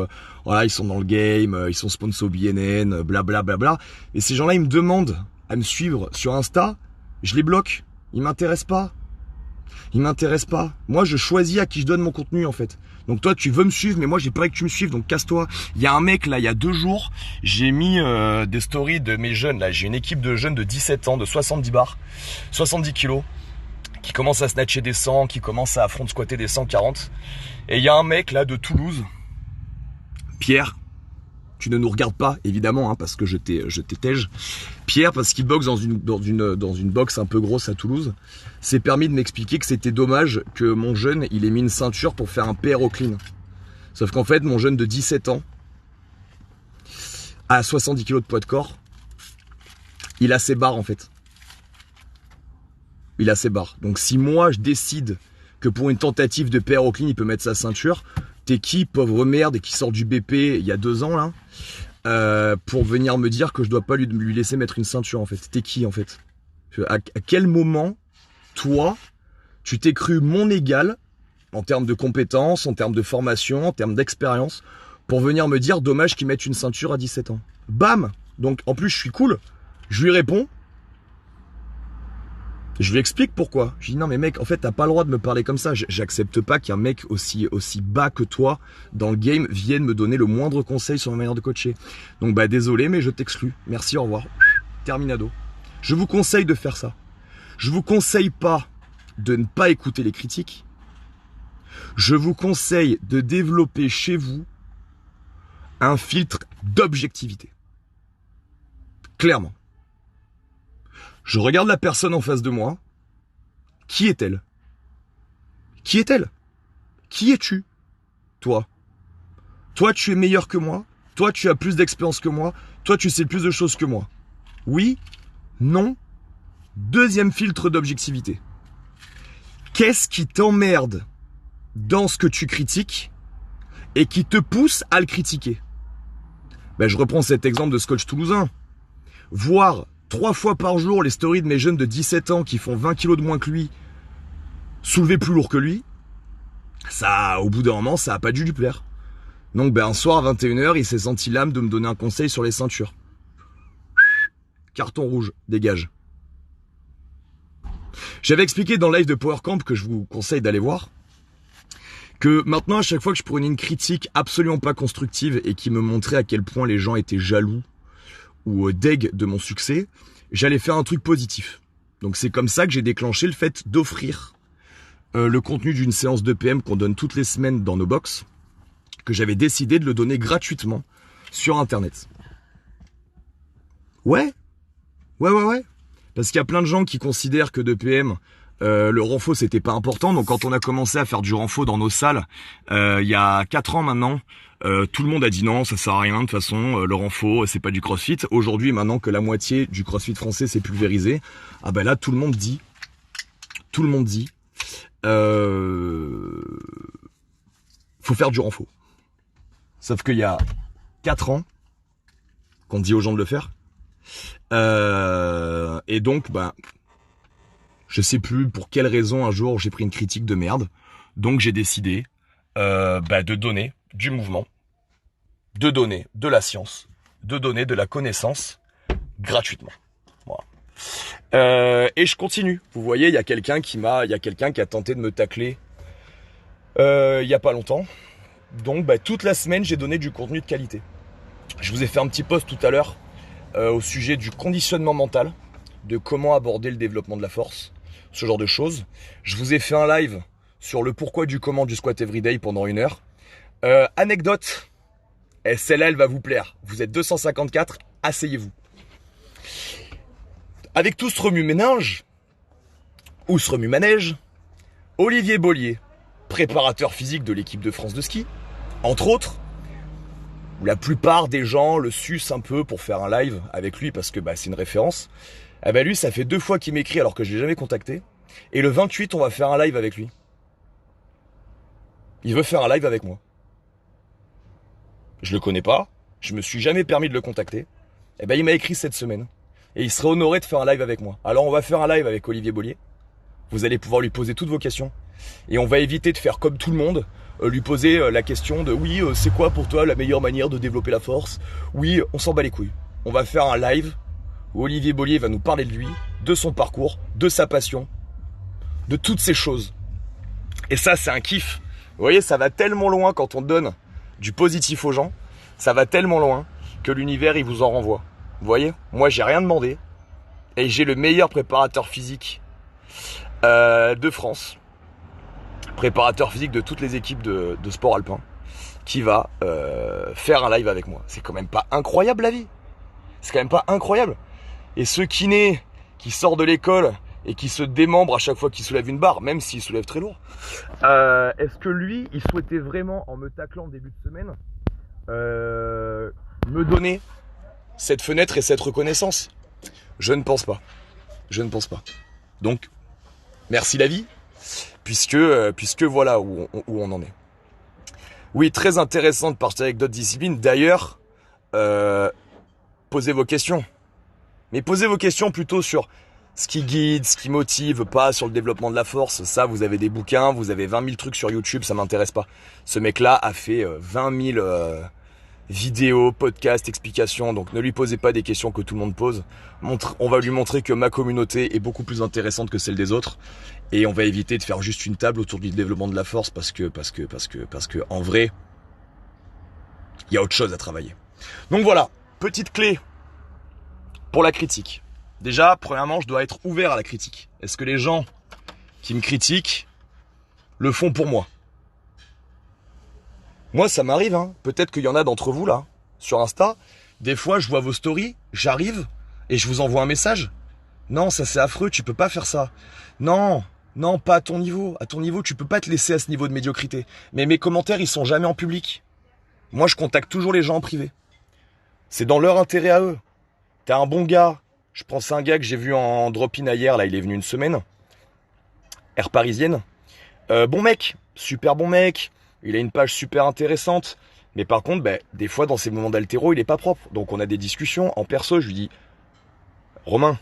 Voilà, ils sont dans le game, ils sont sponsors BNN, blablabla. Et ces gens-là, ils me demandent à me suivre sur Insta. Je les bloque. Ils m'intéressent pas. Ils m'intéressent pas. Moi, je choisis à qui je donne mon contenu en fait. Donc toi, tu veux me suivre, mais moi, j'ai pas envie que tu me suives. Donc casse-toi. Il y a un mec là, il y a 2 jours, j'ai mis des stories de mes jeunes là. J'ai une équipe de jeunes de 17 ans, de 70 bars, 70 kilos. Qui commence à snatcher des 100, qui commence à front squatter des 140. Et il y a un mec là de Toulouse, Pierre, tu ne nous regardes pas évidemment hein, parce que je t'étège. Pierre, parce qu'il boxe dans une boxe un peu grosse à Toulouse, s'est permis de m'expliquer que c'était dommage que mon jeune il ait mis une ceinture pour faire un PR au clean. Sauf qu'en fait mon jeune de 17 ans à 70 kg de poids de corps, il a ses barres en fait. Il a ses barres. Donc si moi je décide que pour une tentative de PR au clean il peut mettre sa ceinture, t'es qui, pauvre merde, qui sort du BP il y a 2 ans là, pour venir me dire que je dois pas lui laisser mettre une ceinture en fait. T'es qui en fait? À quel moment, toi, tu t'es cru mon égal en termes de compétences, en termes de formation, en termes d'expérience, pour venir me dire dommage qu'ils mettent une ceinture à 17 ans? Bam! Donc en plus je suis cool, je lui réponds. Je lui explique pourquoi. Je dis non mais mec, en fait t'as pas le droit de me parler comme ça. J'accepte pas qu'un mec aussi bas que toi dans le game vienne me donner le moindre conseil sur ma manière de coacher. Donc désolé mais je t'exclus. Merci, au revoir. Terminado. Je vous conseille de faire ça. Je vous conseille pas de ne pas écouter les critiques. Je vous conseille de développer chez vous un filtre d'objectivité. Clairement. Je regarde la personne en face de moi. Qui est-elle? Qui est-elle? Qui es-tu? Toi. Toi, tu es meilleur que moi. Toi, tu as plus d'expérience que moi. Toi, tu sais plus de choses que moi. Oui? Non? Deuxième filtre d'objectivité. Qu'est-ce qui t'emmerde dans ce que tu critiques et qui te pousse à le critiquer? Je reprends cet exemple de ce coach toulousain. Voir 3 fois par jour les stories de mes jeunes de 17 ans qui font 20 kilos de moins que lui, soulever plus lourd que lui, ça, au bout d'un moment, ça a pas dû lui plaire. Donc, un soir à 21h, il s'est senti l'âme de me donner un conseil sur les ceintures. Carton rouge, dégage. J'avais expliqué dans le live de Power Camp, que je vous conseille d'aller voir, que maintenant, à chaque fois que je prenais une critique absolument pas constructive et qui me montrait à quel point les gens étaient jaloux ou deg de mon succès, j'allais faire un truc positif. Donc c'est comme ça que j'ai déclenché le fait d'offrir le contenu d'une séance d'EPM qu'on donne toutes les semaines dans nos box, que j'avais décidé de le donner gratuitement sur Internet. Ouais. Parce qu'il y a plein de gens qui considèrent que d'EPM, le renfo c'était pas important. Donc quand on a commencé à faire du renfo dans nos salles, il y a 4 ans maintenant, tout le monde a dit non, ça sert à rien de toute façon, le renfo c'est pas du crossfit. Aujourd'hui, maintenant que la moitié du crossfit français s'est pulvérisé, là tout le monde dit faut faire du renfo. Sauf qu'il y a 4 ans qu'on dit aux gens de le faire. Et donc, je sais plus pour quelle raison un jour j'ai pris une critique de merde. Donc j'ai décidé de donner du mouvement, de donner de la science, de donner de la connaissance gratuitement. Voilà. Et je continue. Vous voyez, il y a quelqu'un qui a tenté de me tacler il y a pas longtemps. Donc toute la semaine j'ai donné du contenu de qualité. Je vous ai fait un petit post tout à l'heure au sujet du conditionnement mental, de comment aborder le développement de la force, ce genre de choses. Je vous ai fait un live sur le pourquoi du comment du squat everyday pendant 1 heure. Anecdote, et celle-là elle va vous plaire. Vous êtes 254, asseyez-vous. Avec tout ce remue-ménage, ou ce remue-manège, Olivier Bollier, préparateur physique de l'équipe de France de ski, entre autres, où la plupart des gens le sucent un peu pour faire un live avec lui parce que c'est une référence. Lui, ça fait 2 fois qu'il m'écrit alors que je l'ai jamais contacté. Et le 28, on va faire un live avec lui. Il veut faire un live avec moi. Je le connais pas, je me suis jamais permis de le contacter. Il m'a écrit cette semaine. Et il serait honoré de faire un live avec moi. Alors on va faire un live avec Olivier Bollier. Vous allez pouvoir lui poser toutes vos questions. Et on va éviter de faire comme tout le monde, lui poser la question de oui, c'est quoi pour toi la meilleure manière de développer la force? Oui, on s'en bat les couilles. On va faire un live où Olivier Bollier va nous parler de lui, de son parcours, de sa passion, de toutes ces choses. Et ça, c'est un kiff. Vous voyez, ça va tellement loin quand on donne du positif aux gens, ça va tellement loin que l'univers, il vous en renvoie. Vous voyez, moi, j'ai rien demandé et j'ai le meilleur préparateur physique de France, préparateur physique de toutes les équipes de sport alpin, qui va faire un live avec moi. C'est quand même pas incroyable la vie. C'est quand même pas incroyable. Et ce kiné qui sort de l'école et qui se démembre à chaque fois qu'il soulève une barre, même s'il soulève très lourd, est-ce que lui, il souhaitait vraiment, en me taclant en début de semaine, me donner cette fenêtre et cette reconnaissance? Je ne pense pas. Donc, merci la vie, puisque voilà où on en est. Oui, très intéressant de partir avec d'autres disciplines. D'ailleurs, posez vos questions. Mais posez vos questions plutôt sur ce qui guide, ce qui motive, pas sur le développement de la force. Ça, vous avez des bouquins, vous avez 20 000 trucs sur YouTube, ça m'intéresse pas. Ce mec-là a fait 20 000 vidéos, podcasts, explications. Donc ne lui posez pas des questions que tout le monde pose. On va lui montrer que ma communauté est beaucoup plus intéressante que celle des autres. Et on va éviter de faire juste une table autour du développement de la force parce que en vrai, il y a autre chose à travailler. Donc voilà, petite clé pour la critique. Déjà, premièrement, je dois être ouvert à la critique. Est-ce que les gens qui me critiquent le font pour moi? Moi, ça m'arrive, hein. Peut-être qu'il y en a d'entre vous là, sur Insta. Des fois, je vois vos stories, j'arrive et je vous envoie un message. Non, ça c'est affreux, tu peux pas faire ça. Non, pas à ton niveau. À ton niveau, tu peux pas te laisser à ce niveau de médiocrité. Mais mes commentaires, ils sont jamais en public. Moi, je contacte toujours les gens en privé. C'est dans leur intérêt à eux. T'es un bon gars. Je pense à un gars que j'ai vu en drop-in hier, là, il est venu une semaine. Air parisienne. Bon mec, super bon mec. Il a une page super intéressante. Mais par contre, des fois, dans ces moments d'altéro, il est pas propre. Donc, on a des discussions. En perso, je lui dis, Romain,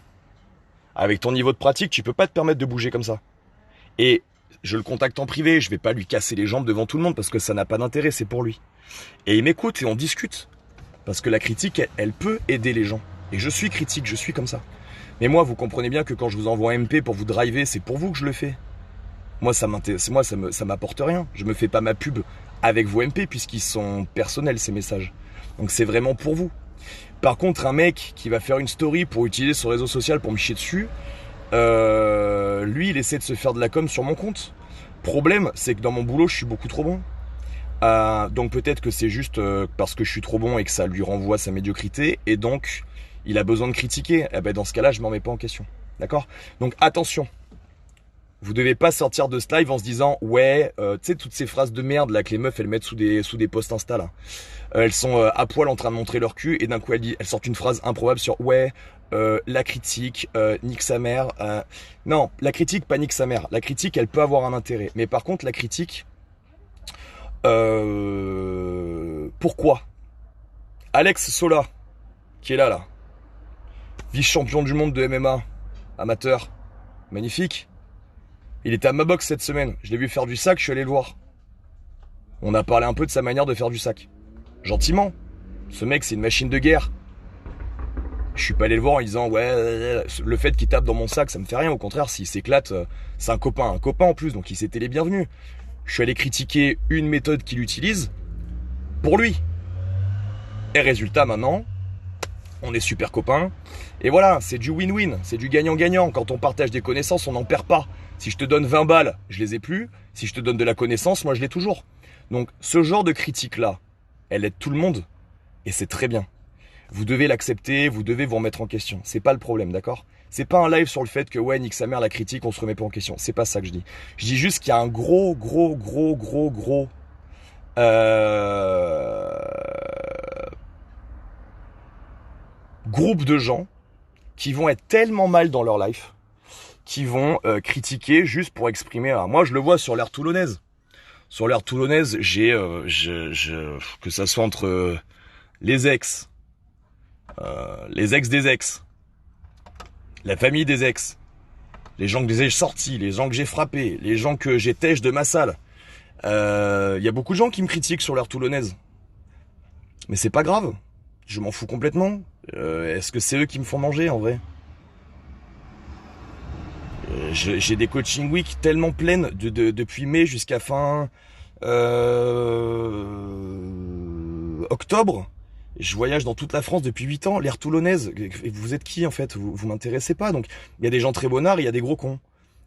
avec ton niveau de pratique, tu peux pas te permettre de bouger comme ça. Et je le contacte en privé, je vais pas lui casser les jambes devant tout le monde parce que ça n'a pas d'intérêt, c'est pour lui. Et il m'écoute et on discute. Parce que la critique, elle peut aider les gens. Et je suis critique, je suis comme ça. Mais moi, vous comprenez bien que quand je vous envoie un MP pour vous driver, c'est pour vous que je le fais. Moi, ça m'apporte rien. Je me fais pas ma pub avec vos MP puisqu'ils sont personnels, ces messages. Donc c'est vraiment pour vous. Par contre, un mec qui va faire une story pour utiliser son réseau social pour me chier dessus, lui, il essaie de se faire de la com sur mon compte. Problème, c'est que dans mon boulot, je suis beaucoup trop bon. Donc peut-être que c'est juste parce que je suis trop bon et que ça lui renvoie sa médiocrité. Et donc, il a besoin de critiquer. Eh ben, dans ce cas-là, je m'en mets pas en question. D'accord? Donc attention. Vous devez pas sortir de ce live en se disant ouais, tu sais toutes ces phrases de merde là que les meufs elles mettent sous des posts Insta là. Elles sont à poil en train de montrer leur cul et d'un coup elles sortent une phrase improbable sur ouais, la critique, nique sa mère. Non, la critique pas nique sa mère. La critique elle peut avoir un intérêt, mais par contre la critique, pourquoi? Alex Sola, qui est là, vice-champion du monde de MMA, amateur, magnifique. Il était à ma boxe cette semaine. Je l'ai vu faire du sac, je suis allé le voir. On a parlé un peu de sa manière de faire du sac. Gentiment. Ce mec, c'est une machine de guerre. Je suis pas allé le voir en disant ouais, le fait qu'il tape dans mon sac, ça me fait rien. Au contraire, s'il s'éclate, c'est un copain en plus, donc il s'était les bienvenus. Je suis allé critiquer une méthode qu'il utilise pour lui. Et résultat, maintenant, on est super copains. Et voilà, c'est du win-win, c'est du gagnant-gagnant. Quand on partage des connaissances, on n'en perd pas. Si je te donne 20 balles, je les ai plus. Si je te donne de la connaissance, moi je l'ai toujours. Donc ce genre de critique-là, elle aide tout le monde. Et c'est très bien. Vous devez l'accepter, vous devez vous remettre en question. C'est pas le problème, d'accord? C'est pas un live sur le fait que ouais, nique sa mère la critique, on se remet pas en question. C'est pas ça que je dis. Je dis juste qu'il y a un gros groupe de gens qui vont être tellement mal dans leur life, qui vont critiquer juste pour exprimer. Moi, je le vois sur l'ère toulonnaise. Sur l'ère toulonnaise, que ça soit entre les ex des ex, la famille des ex, les gens que j'ai sortis, les gens que j'ai frappés, les gens que j'ai têche de ma salle. Y a beaucoup de gens qui me critiquent sur l'ère toulonnaise. Mais c'est pas grave. Je m'en fous complètement. Est-ce que c'est eux qui me font manger en vrai? J'ai des coaching week tellement pleines depuis mai jusqu'à fin octobre. Je voyage dans toute la France depuis 8 ans, l'ère toulonnaise. Vous êtes qui en fait? Vous m'intéressez pas. Donc il y a des gens très bonnards, il y a des gros cons.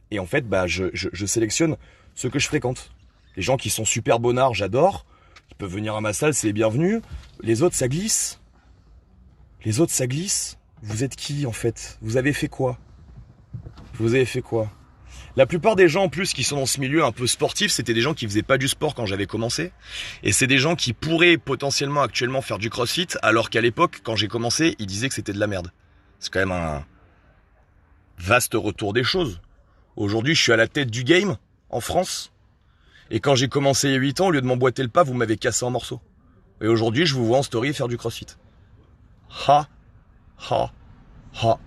Et en fait, bah je sélectionne ceux que je fréquente. Les gens qui sont super bonnards, j'adore. Ils peuvent venir à ma salle, c'est les bienvenus. Les autres, ça glisse. Les autres, ça glisse. Vous êtes qui en fait? Vous avez fait quoi? Vous avez fait quoi? La plupart des gens en plus qui sont dans ce milieu un peu sportif, c'était des gens qui faisaient pas du sport quand j'avais commencé. Et c'est des gens qui pourraient potentiellement actuellement faire du crossfit, alors qu'à l'époque, quand j'ai commencé, ils disaient que c'était de la merde. C'est quand même un vaste retour des choses. Aujourd'hui, je suis à la tête du game en France. Et quand j'ai commencé il y a 8 ans, au lieu de m'emboîter le pas, vous m'avez cassé en morceaux. Et aujourd'hui, je vous vois en story faire du crossfit. Ha, ha, ha.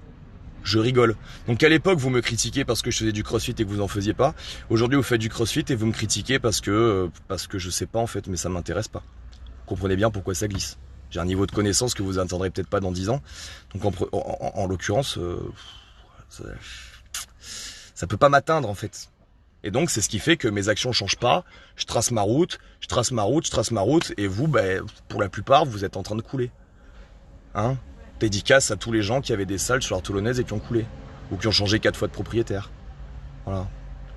Je rigole. Donc à l'époque, vous me critiquiez parce que je faisais du crossfit et que vous en faisiez pas. Aujourd'hui, vous faites du crossfit et vous me critiquez parce que je sais pas en fait, mais ça m'intéresse pas. Comprenez bien pourquoi ça glisse. J'ai un niveau de connaissance que vous n'atteindrez peut-être pas dans 10 ans. Donc en l'occurrence, ça peut pas m'atteindre en fait. Et donc c'est ce qui fait que mes actions changent pas. Je trace ma route, et vous, pour la plupart, vous êtes en train de couler. Hein? Dédicace à tous les gens qui avaient des salles sur l'art toulonnaise et qui ont coulé. Ou qui ont changé 4 fois de propriétaire. Voilà.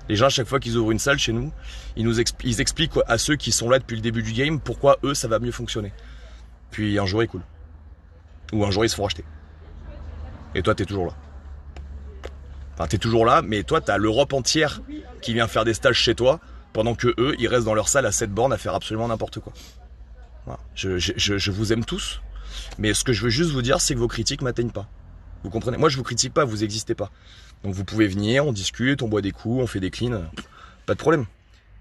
Les gens, à chaque fois qu'ils ouvrent une salle chez nous, ils expliquent à ceux qui sont là depuis le début du game pourquoi eux, ça va mieux fonctionner. Puis un jour, ils coulent. Ou un jour, ils se font racheter. Et toi, t'es toujours là. Enfin, t'es toujours là, mais toi, t'as l'Europe entière qui vient faire des stages chez toi, pendant que eux, ils restent dans leur salle à 7 bornes à faire absolument n'importe quoi. Voilà. Je vous aime tous. Mais ce que je veux juste vous dire, c'est que vos critiques m'atteignent pas. Vous comprenez? Moi, je vous critique pas, vous n'existez pas. Donc vous pouvez venir, on discute, on boit des coups, on fait des cleans, pas de problème.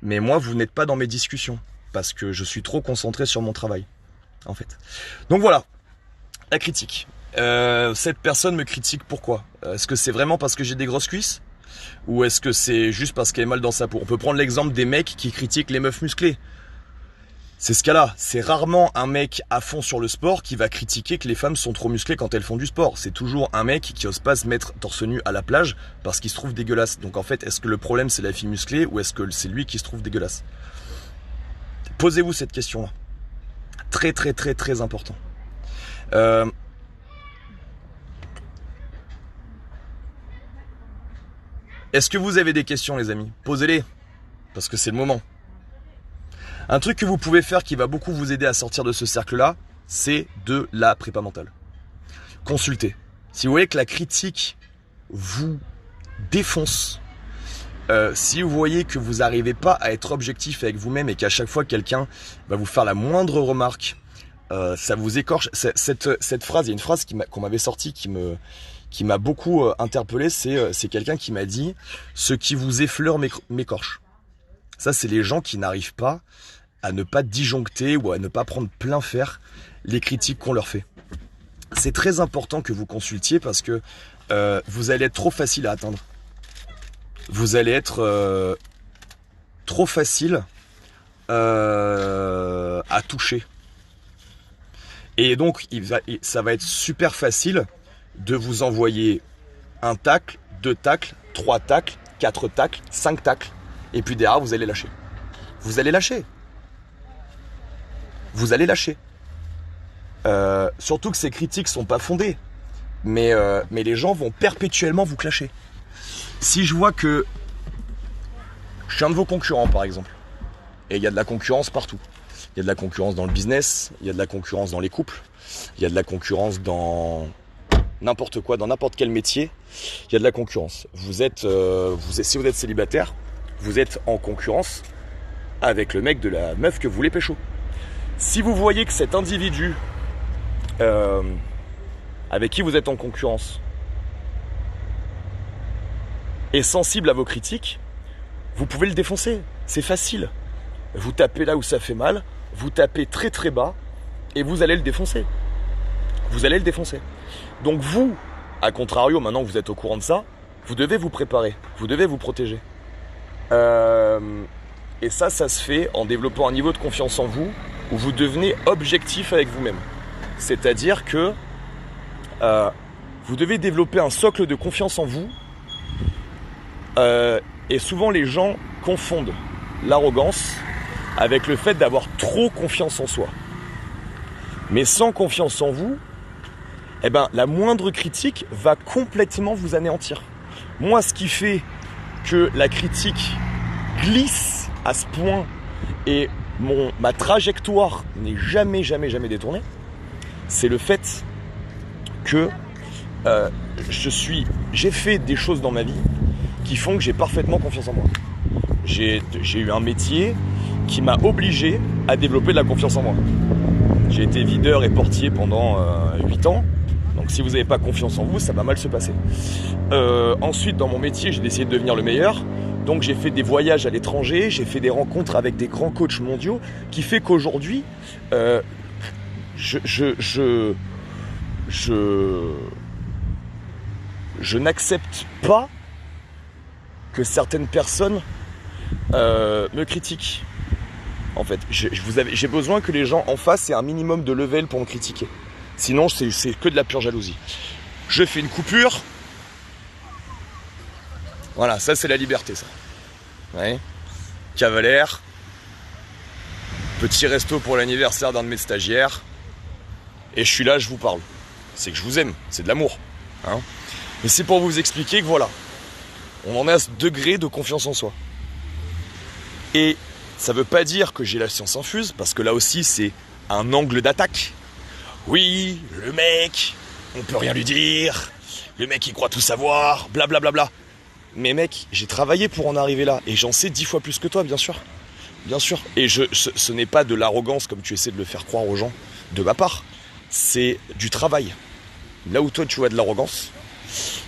Mais moi, vous n'êtes pas dans mes discussions, parce que je suis trop concentré sur mon travail, en fait. Donc voilà, la critique. Cette personne me critique pourquoi? Est-ce que c'est vraiment parce que j'ai des grosses cuisses? ou est-ce que c'est juste parce qu'elle est mal dans sa peau? On peut prendre l'exemple des mecs qui critiquent les meufs musclées. C'est ce cas-là. C'est rarement un mec à fond sur le sport qui va critiquer que les femmes sont trop musclées quand elles font du sport. C'est toujours un mec qui ose pas se mettre torse nu à la plage parce qu'il se trouve dégueulasse. Donc en fait, est-ce que le problème c'est la fille musclée ou est-ce que c'est lui qui se trouve dégueulasse? Posez-vous cette question-là. Très très très très important. Est-ce que vous avez des questions, les amis? Posez-les, parce que c'est le moment. Un truc que vous pouvez faire qui va beaucoup vous aider à sortir de ce cercle-là, c'est de la prépa mentale. Consultez. Si vous voyez que la critique vous défonce, si vous voyez que vous n'arrivez pas à être objectif avec vous-même et qu'à chaque fois quelqu'un va vous faire la moindre remarque, ça vous écorche. Cette phrase, il y a une phrase qu'on m'avait sortie qui m'a beaucoup interpellé, c'est quelqu'un qui m'a dit « Ce qui vous effleure m'écorche ». Ça, c'est les gens qui n'arrivent pas à ne pas disjoncter ou à ne pas prendre plein fer les critiques qu'on leur fait. C'est très important que vous consultiez parce que vous allez être trop facile à atteindre. Vous allez être trop facile à toucher. Et donc, ça va être super facile de vous envoyer un tacle, 2 tacles, 3 tacles, 4 tacles, 5 tacles. Et puis derrière, vous allez lâcher. Vous allez lâcher. Vous allez lâcher. Surtout que ces critiques sont pas fondées. Mais les gens vont perpétuellement vous clasher. Si je vois que je suis un de vos concurrents, par exemple, et il y a de la concurrence partout. Il y a de la concurrence dans le business, il y a de la concurrence dans les couples, il y a de la concurrence dans n'importe quoi, dans n'importe quel métier, il y a de la concurrence. Si vous êtes célibataire, vous êtes en concurrence avec le mec de la meuf que vous voulez pécho. Si vous voyez que cet individu avec qui vous êtes en concurrence est sensible à vos critiques, vous pouvez le défoncer. C'est facile. Vous tapez là où ça fait mal, vous tapez très très bas et vous allez le défoncer. Vous allez le défoncer. Donc vous, à contrario, maintenant que vous êtes au courant de ça, vous devez vous préparer, vous devez vous protéger. Et ça se fait en développant un niveau de confiance en vous où vous devenez objectif avec vous-même. C'est-à-dire que vous devez développer un socle de confiance en vous. Et souvent les gens confondent l'arrogance avec le fait d'avoir trop confiance en soi. Mais sans confiance en vous, eh ben, la moindre critique va complètement vous anéantir. Moi, ce qui fait que la critique glisse à ce point et ma trajectoire n'est jamais détournée, c'est le fait que j'ai fait des choses dans ma vie qui font que j'ai parfaitement confiance en moi. J'ai eu un métier qui m'a obligé à développer de la confiance en moi. J'ai été videur et portier pendant 8 ans. Donc si vous n'avez pas confiance en vous, ça va mal se passer. Ensuite, dans mon métier, j'ai décidé de devenir le meilleur. Donc j'ai fait des voyages à l'étranger, j'ai fait des rencontres avec des grands coachs mondiaux, qui fait qu'aujourd'hui, je n'accepte pas que certaines personnes me critiquent. En fait, j'ai besoin que les gens en face aient un minimum de level pour me critiquer. Sinon, c'est que de la pure jalousie. Je fais une coupure. Voilà, ça c'est la liberté, ça. Ouais. Cavalaire. Petit resto pour l'anniversaire d'un de mes stagiaires. Et je suis là, je vous parle. C'est que je vous aime, c'est de l'amour. Hein. Mais c'est pour vous expliquer que voilà, on en est à ce degré de confiance en soi. Et ça veut pas dire que j'ai la science infuse, parce que là aussi c'est un angle d'attaque. Oui, le mec, on peut rien lui dire, le mec il croit tout savoir, blablabla. Mais mec, j'ai travaillé pour en arriver là, et j'en sais 10 fois plus que toi, bien sûr. Bien sûr. Et ce n'est pas de l'arrogance comme tu essaies de le faire croire aux gens, de ma part. C'est du travail. Là où toi tu vois de l'arrogance,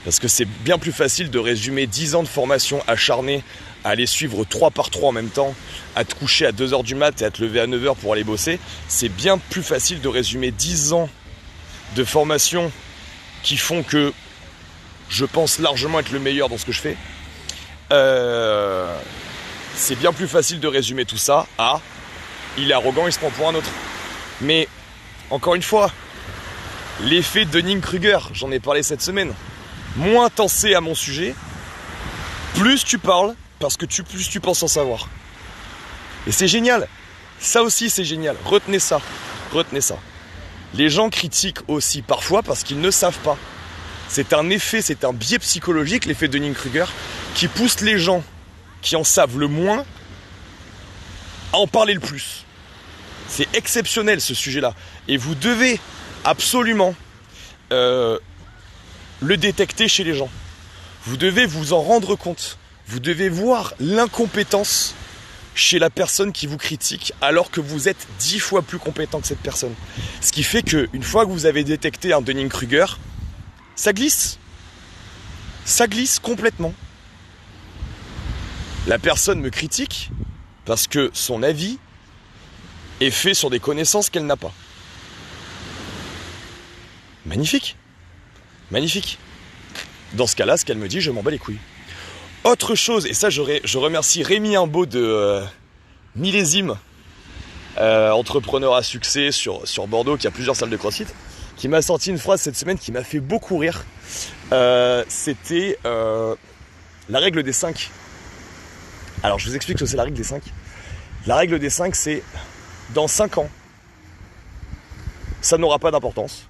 parce que c'est bien plus facile de résumer 10 ans de formation acharnée à aller suivre 3 par 3 en même temps, à te coucher à 2h du mat et à te lever à 9h pour aller bosser. C'est bien plus facile de résumer 10 ans de formation qui font que je pense largement être le meilleur dans ce que je fais, c'est bien plus facile de résumer tout ça à il est arrogant, il se prend pour un autre. Mais encore une fois, l'effet Dunning-Kruger, j'en ai parlé cette semaine. Moins t'en sais à mon sujet, plus tu parles, parce que plus tu penses en savoir. Et c'est génial. Ça aussi c'est génial. Retenez ça. Retenez ça. Les gens critiquent aussi parfois parce qu'ils ne savent pas. C'est un effet, c'est un biais psychologique, l'effet Dunning-Kruger, qui pousse les gens qui en savent le moins à en parler le plus. C'est exceptionnel ce sujet-là. Et vous devez absolument le détecter chez les gens. Vous devez vous en rendre compte. Vous devez voir l'incompétence chez la personne qui vous critique alors que vous êtes 10 fois plus compétent que cette personne. Ce qui fait qu'une fois que vous avez détecté un Dunning-Kruger, ça glisse. Ça glisse complètement. La personne me critique parce que son avis est fait sur des connaissances qu'elle n'a pas. Magnifique. Magnifique. Dans ce cas-là, ce qu'elle me dit, je m'en bats les couilles. Autre chose, et ça je remercie Rémi Imbeau de Millésime, entrepreneur à succès sur Bordeaux, qui a plusieurs salles de CrossFit, qui m'a sorti une phrase cette semaine qui m'a fait beaucoup rire. C'était la règle des 5. Alors je vous explique ce que c'est la règle des 5. La règle des 5, c'est dans 5 ans, ça n'aura pas d'importance.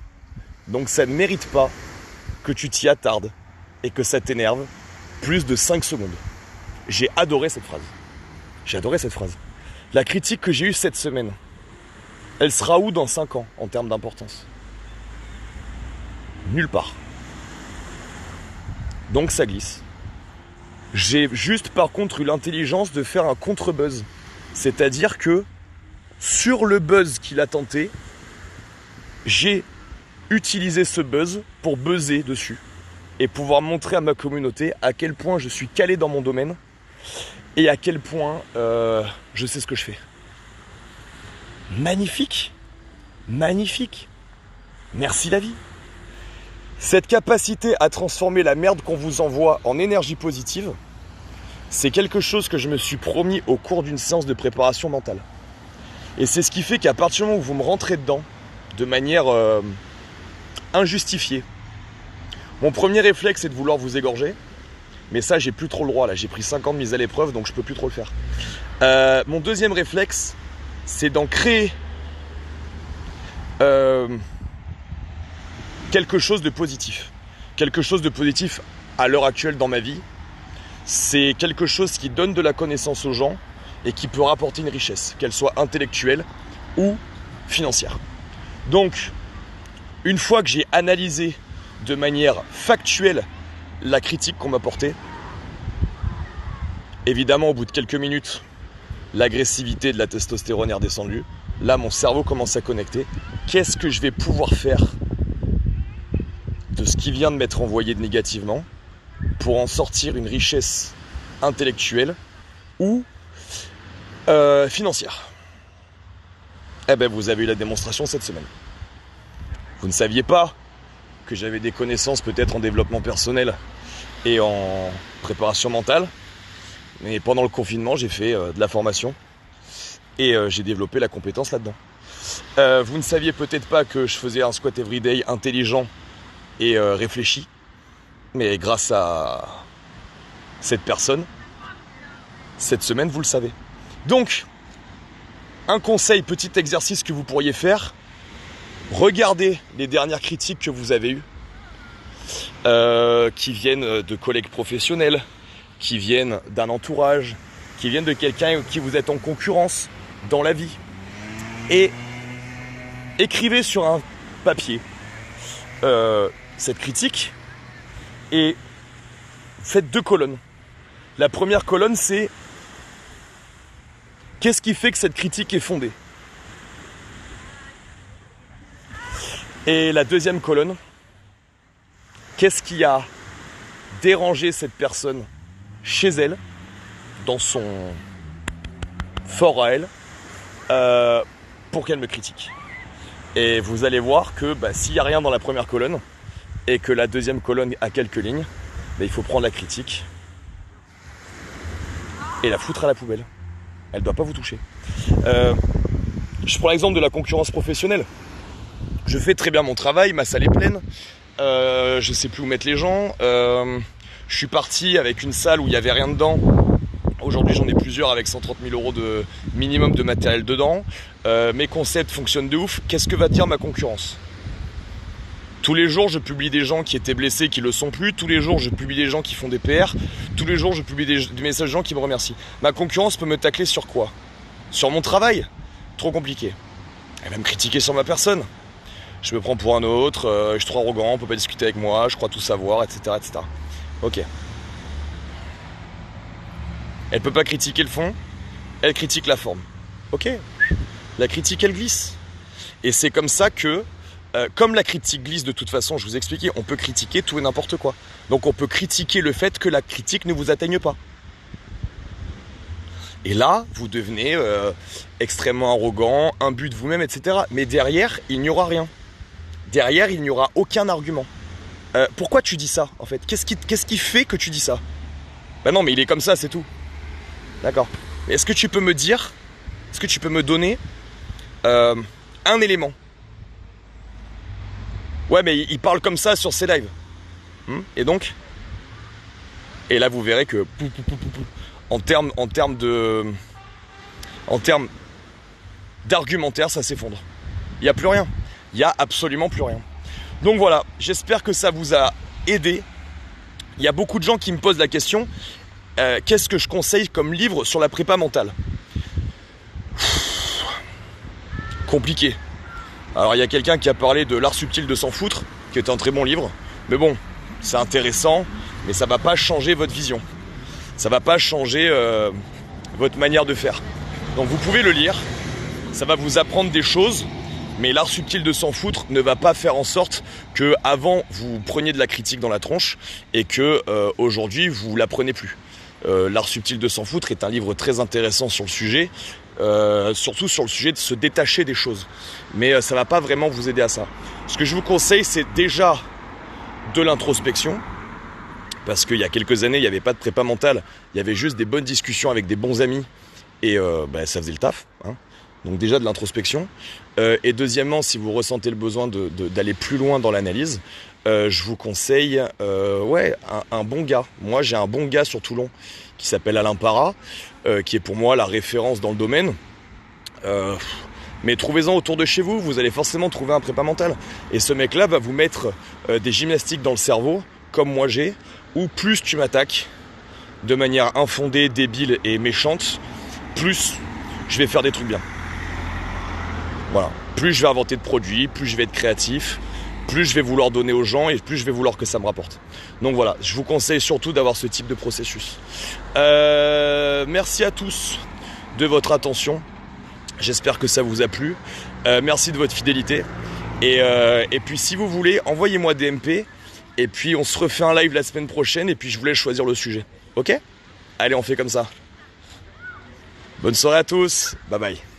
Donc ça ne mérite pas que tu t'y attardes et que ça t'énerve plus de 5 secondes. J'ai adoré cette phrase. J'ai adoré cette phrase. La critique que j'ai eue cette semaine, elle sera où dans 5 ans en termes d'importance? Nulle part. Donc ça glisse. J'ai juste par contre eu l'intelligence de faire un contre-buzz. C'est-à-dire que sur le buzz qu'il a tenté, j'ai utilisé ce buzz pour buzzer dessus et pouvoir montrer à ma communauté à quel point je suis calé dans mon domaine et à quel point je sais ce que je fais. Magnifique. Magnifique. Merci la vie. Cette capacité à transformer la merde qu'on vous envoie en énergie positive, c'est quelque chose que je me suis promis au cours d'une séance de préparation mentale. Et c'est ce qui fait qu'à partir du moment où vous me rentrez dedans, de manière injustifiée, mon premier réflexe est de vouloir vous égorger, mais ça j'ai plus trop le droit là, j'ai pris 5 ans de mise à l'épreuve donc je peux plus trop le faire. Mon deuxième réflexe, c'est d'en créer quelque chose de positif. Quelque chose de positif à l'heure actuelle dans ma vie, c'est quelque chose qui donne de la connaissance aux gens et qui peut rapporter une richesse, qu'elle soit intellectuelle ou financière. Donc, une fois que j'ai analysé de manière factuelle la critique qu'on m'a portée, évidemment au bout de quelques minutes, l'agressivité de la testostérone est redescendue. Là, mon cerveau commence à connecter. Qu'est-ce que je vais pouvoir faire de ce qui vient de m'être envoyé négativement pour en sortir une richesse intellectuelle ou financière? Eh ben, vous avez eu la démonstration cette semaine. Vous ne saviez pas que j'avais des connaissances peut-être en développement personnel et en préparation mentale, mais pendant le confinement, j'ai fait de la formation et j'ai développé la compétence là-dedans. Vous ne saviez peut-être pas que je faisais un squat everyday intelligent et réfléchi, mais grâce à cette personne, cette semaine, vous le savez. Donc, un conseil, petit exercice que vous pourriez faire, regardez les dernières critiques que vous avez eues, qui viennent de collègues professionnels, qui viennent d'un entourage, qui viennent de quelqu'un avec qui vous êtes en concurrence dans la vie. Et écrivez sur un papier cette critique et faites 2 colonnes. La première colonne, c'est qu'est-ce qui fait que cette critique est fondée? Et la deuxième colonne, qu'est-ce qui a dérangé cette personne chez elle, dans son fort à elle, pour qu'elle me critique? Et vous allez voir que s'il n'y a rien dans la première colonne et que la deuxième colonne a quelques lignes, il faut prendre la critique et la foutre à la poubelle. Elle ne doit pas vous toucher. Je prends l'exemple de la concurrence professionnelle. Je fais très bien mon travail, ma salle est pleine, je sais plus où mettre les gens, je suis parti avec une salle où il n'y avait rien dedans. Aujourd'hui j'en ai plusieurs avec 130 000 € de minimum de matériel dedans. Mes concepts fonctionnent de ouf. Qu'est-ce que va dire ma concurrence ? Tous les jours je publie des gens qui étaient blessés, qui le sont plus. Tous les jours je publie des gens qui font des PR. Tous les jours je publie des messages de gens qui me remercient. Ma concurrence peut me tacler sur quoi ? Sur mon travail ? Trop compliqué. Elle va me critiquer sur ma personne. Je me prends pour un autre, je suis trop arrogant, on peut pas discuter avec moi, je crois tout savoir, etc. etc. Ok. Elle peut pas critiquer le fond, elle critique la forme. Ok. La critique, elle glisse. Et c'est comme ça que, comme la critique glisse de toute façon, je vous ai expliqué, on peut critiquer tout et n'importe quoi. Donc on peut critiquer le fait que la critique ne vous atteigne pas. Et là, vous devenez extrêmement arrogant, imbu de vous-même, etc. Mais derrière, il n'y aura rien. Derrière, il n'y aura aucun argument. Pourquoi tu dis ça, en fait ? Qu'est-ce qui fait que tu dis ça ? Ben non, mais il est comme ça, c'est tout. D'accord. Est-ce que tu peux me dire, est-ce que tu peux me donner un élément ? Ouais, mais il parle comme ça sur ses lives. Et donc ? Et là, vous verrez que en termes d'argumentaire, ça s'effondre. Il n'y a plus rien. Il n'y a absolument plus rien. Donc voilà, j'espère que ça vous a aidé. Il y a beaucoup de gens qui me posent la question, qu'est-ce que je conseille comme livre sur la prépa mentale ? Compliqué. Alors il y a quelqu'un qui a parlé de L'Art subtil de s'en foutre, qui est un très bon livre. Mais bon, c'est intéressant, mais ça ne va pas changer votre vision. Ça ne va pas changer votre manière de faire. Donc vous pouvez le lire, ça va vous apprendre des choses, mais L'Art subtil de s'en foutre ne va pas faire en sorte que avant vous preniez de la critique dans la tronche et que aujourd'hui vous la prenez plus. L'Art subtil de s'en foutre est un livre très intéressant sur le sujet, surtout sur le sujet de se détacher des choses. Mais ça ne va pas vraiment vous aider à ça. Ce que je vous conseille, c'est déjà de l'introspection. Parce qu'il y a quelques années, il n'y avait pas de prépa mentale, il y avait juste des bonnes discussions avec des bons amis et ça faisait le taf. Donc déjà de l'introspection. Et deuxièmement, si vous ressentez le besoin d'aller plus loin dans l'analyse, je vous conseille un bon gars. Moi, j'ai un bon gars sur Toulon qui s'appelle Alain Para, qui est pour moi la référence dans le domaine. Mais trouvez-en autour de chez vous, vous allez forcément trouver un prépa mental. Et ce mec-là va vous mettre des gymnastiques dans le cerveau, comme moi j'ai, où plus tu m'attaques de manière infondée, débile et méchante, plus je vais faire des trucs bien. Voilà. Plus je vais inventer de produits, plus je vais être créatif, plus je vais vouloir donner aux gens et plus je vais vouloir que ça me rapporte. Donc voilà, je vous conseille surtout d'avoir ce type de processus. Merci à tous de votre attention. J'espère que ça vous a plu. Merci de votre fidélité. Et puis si vous voulez, envoyez-moi des MP. Et puis on se refait un live la semaine prochaine. Et puis je vous laisse choisir le sujet. Ok ? Allez, on fait comme ça. Bonne soirée à tous. Bye bye.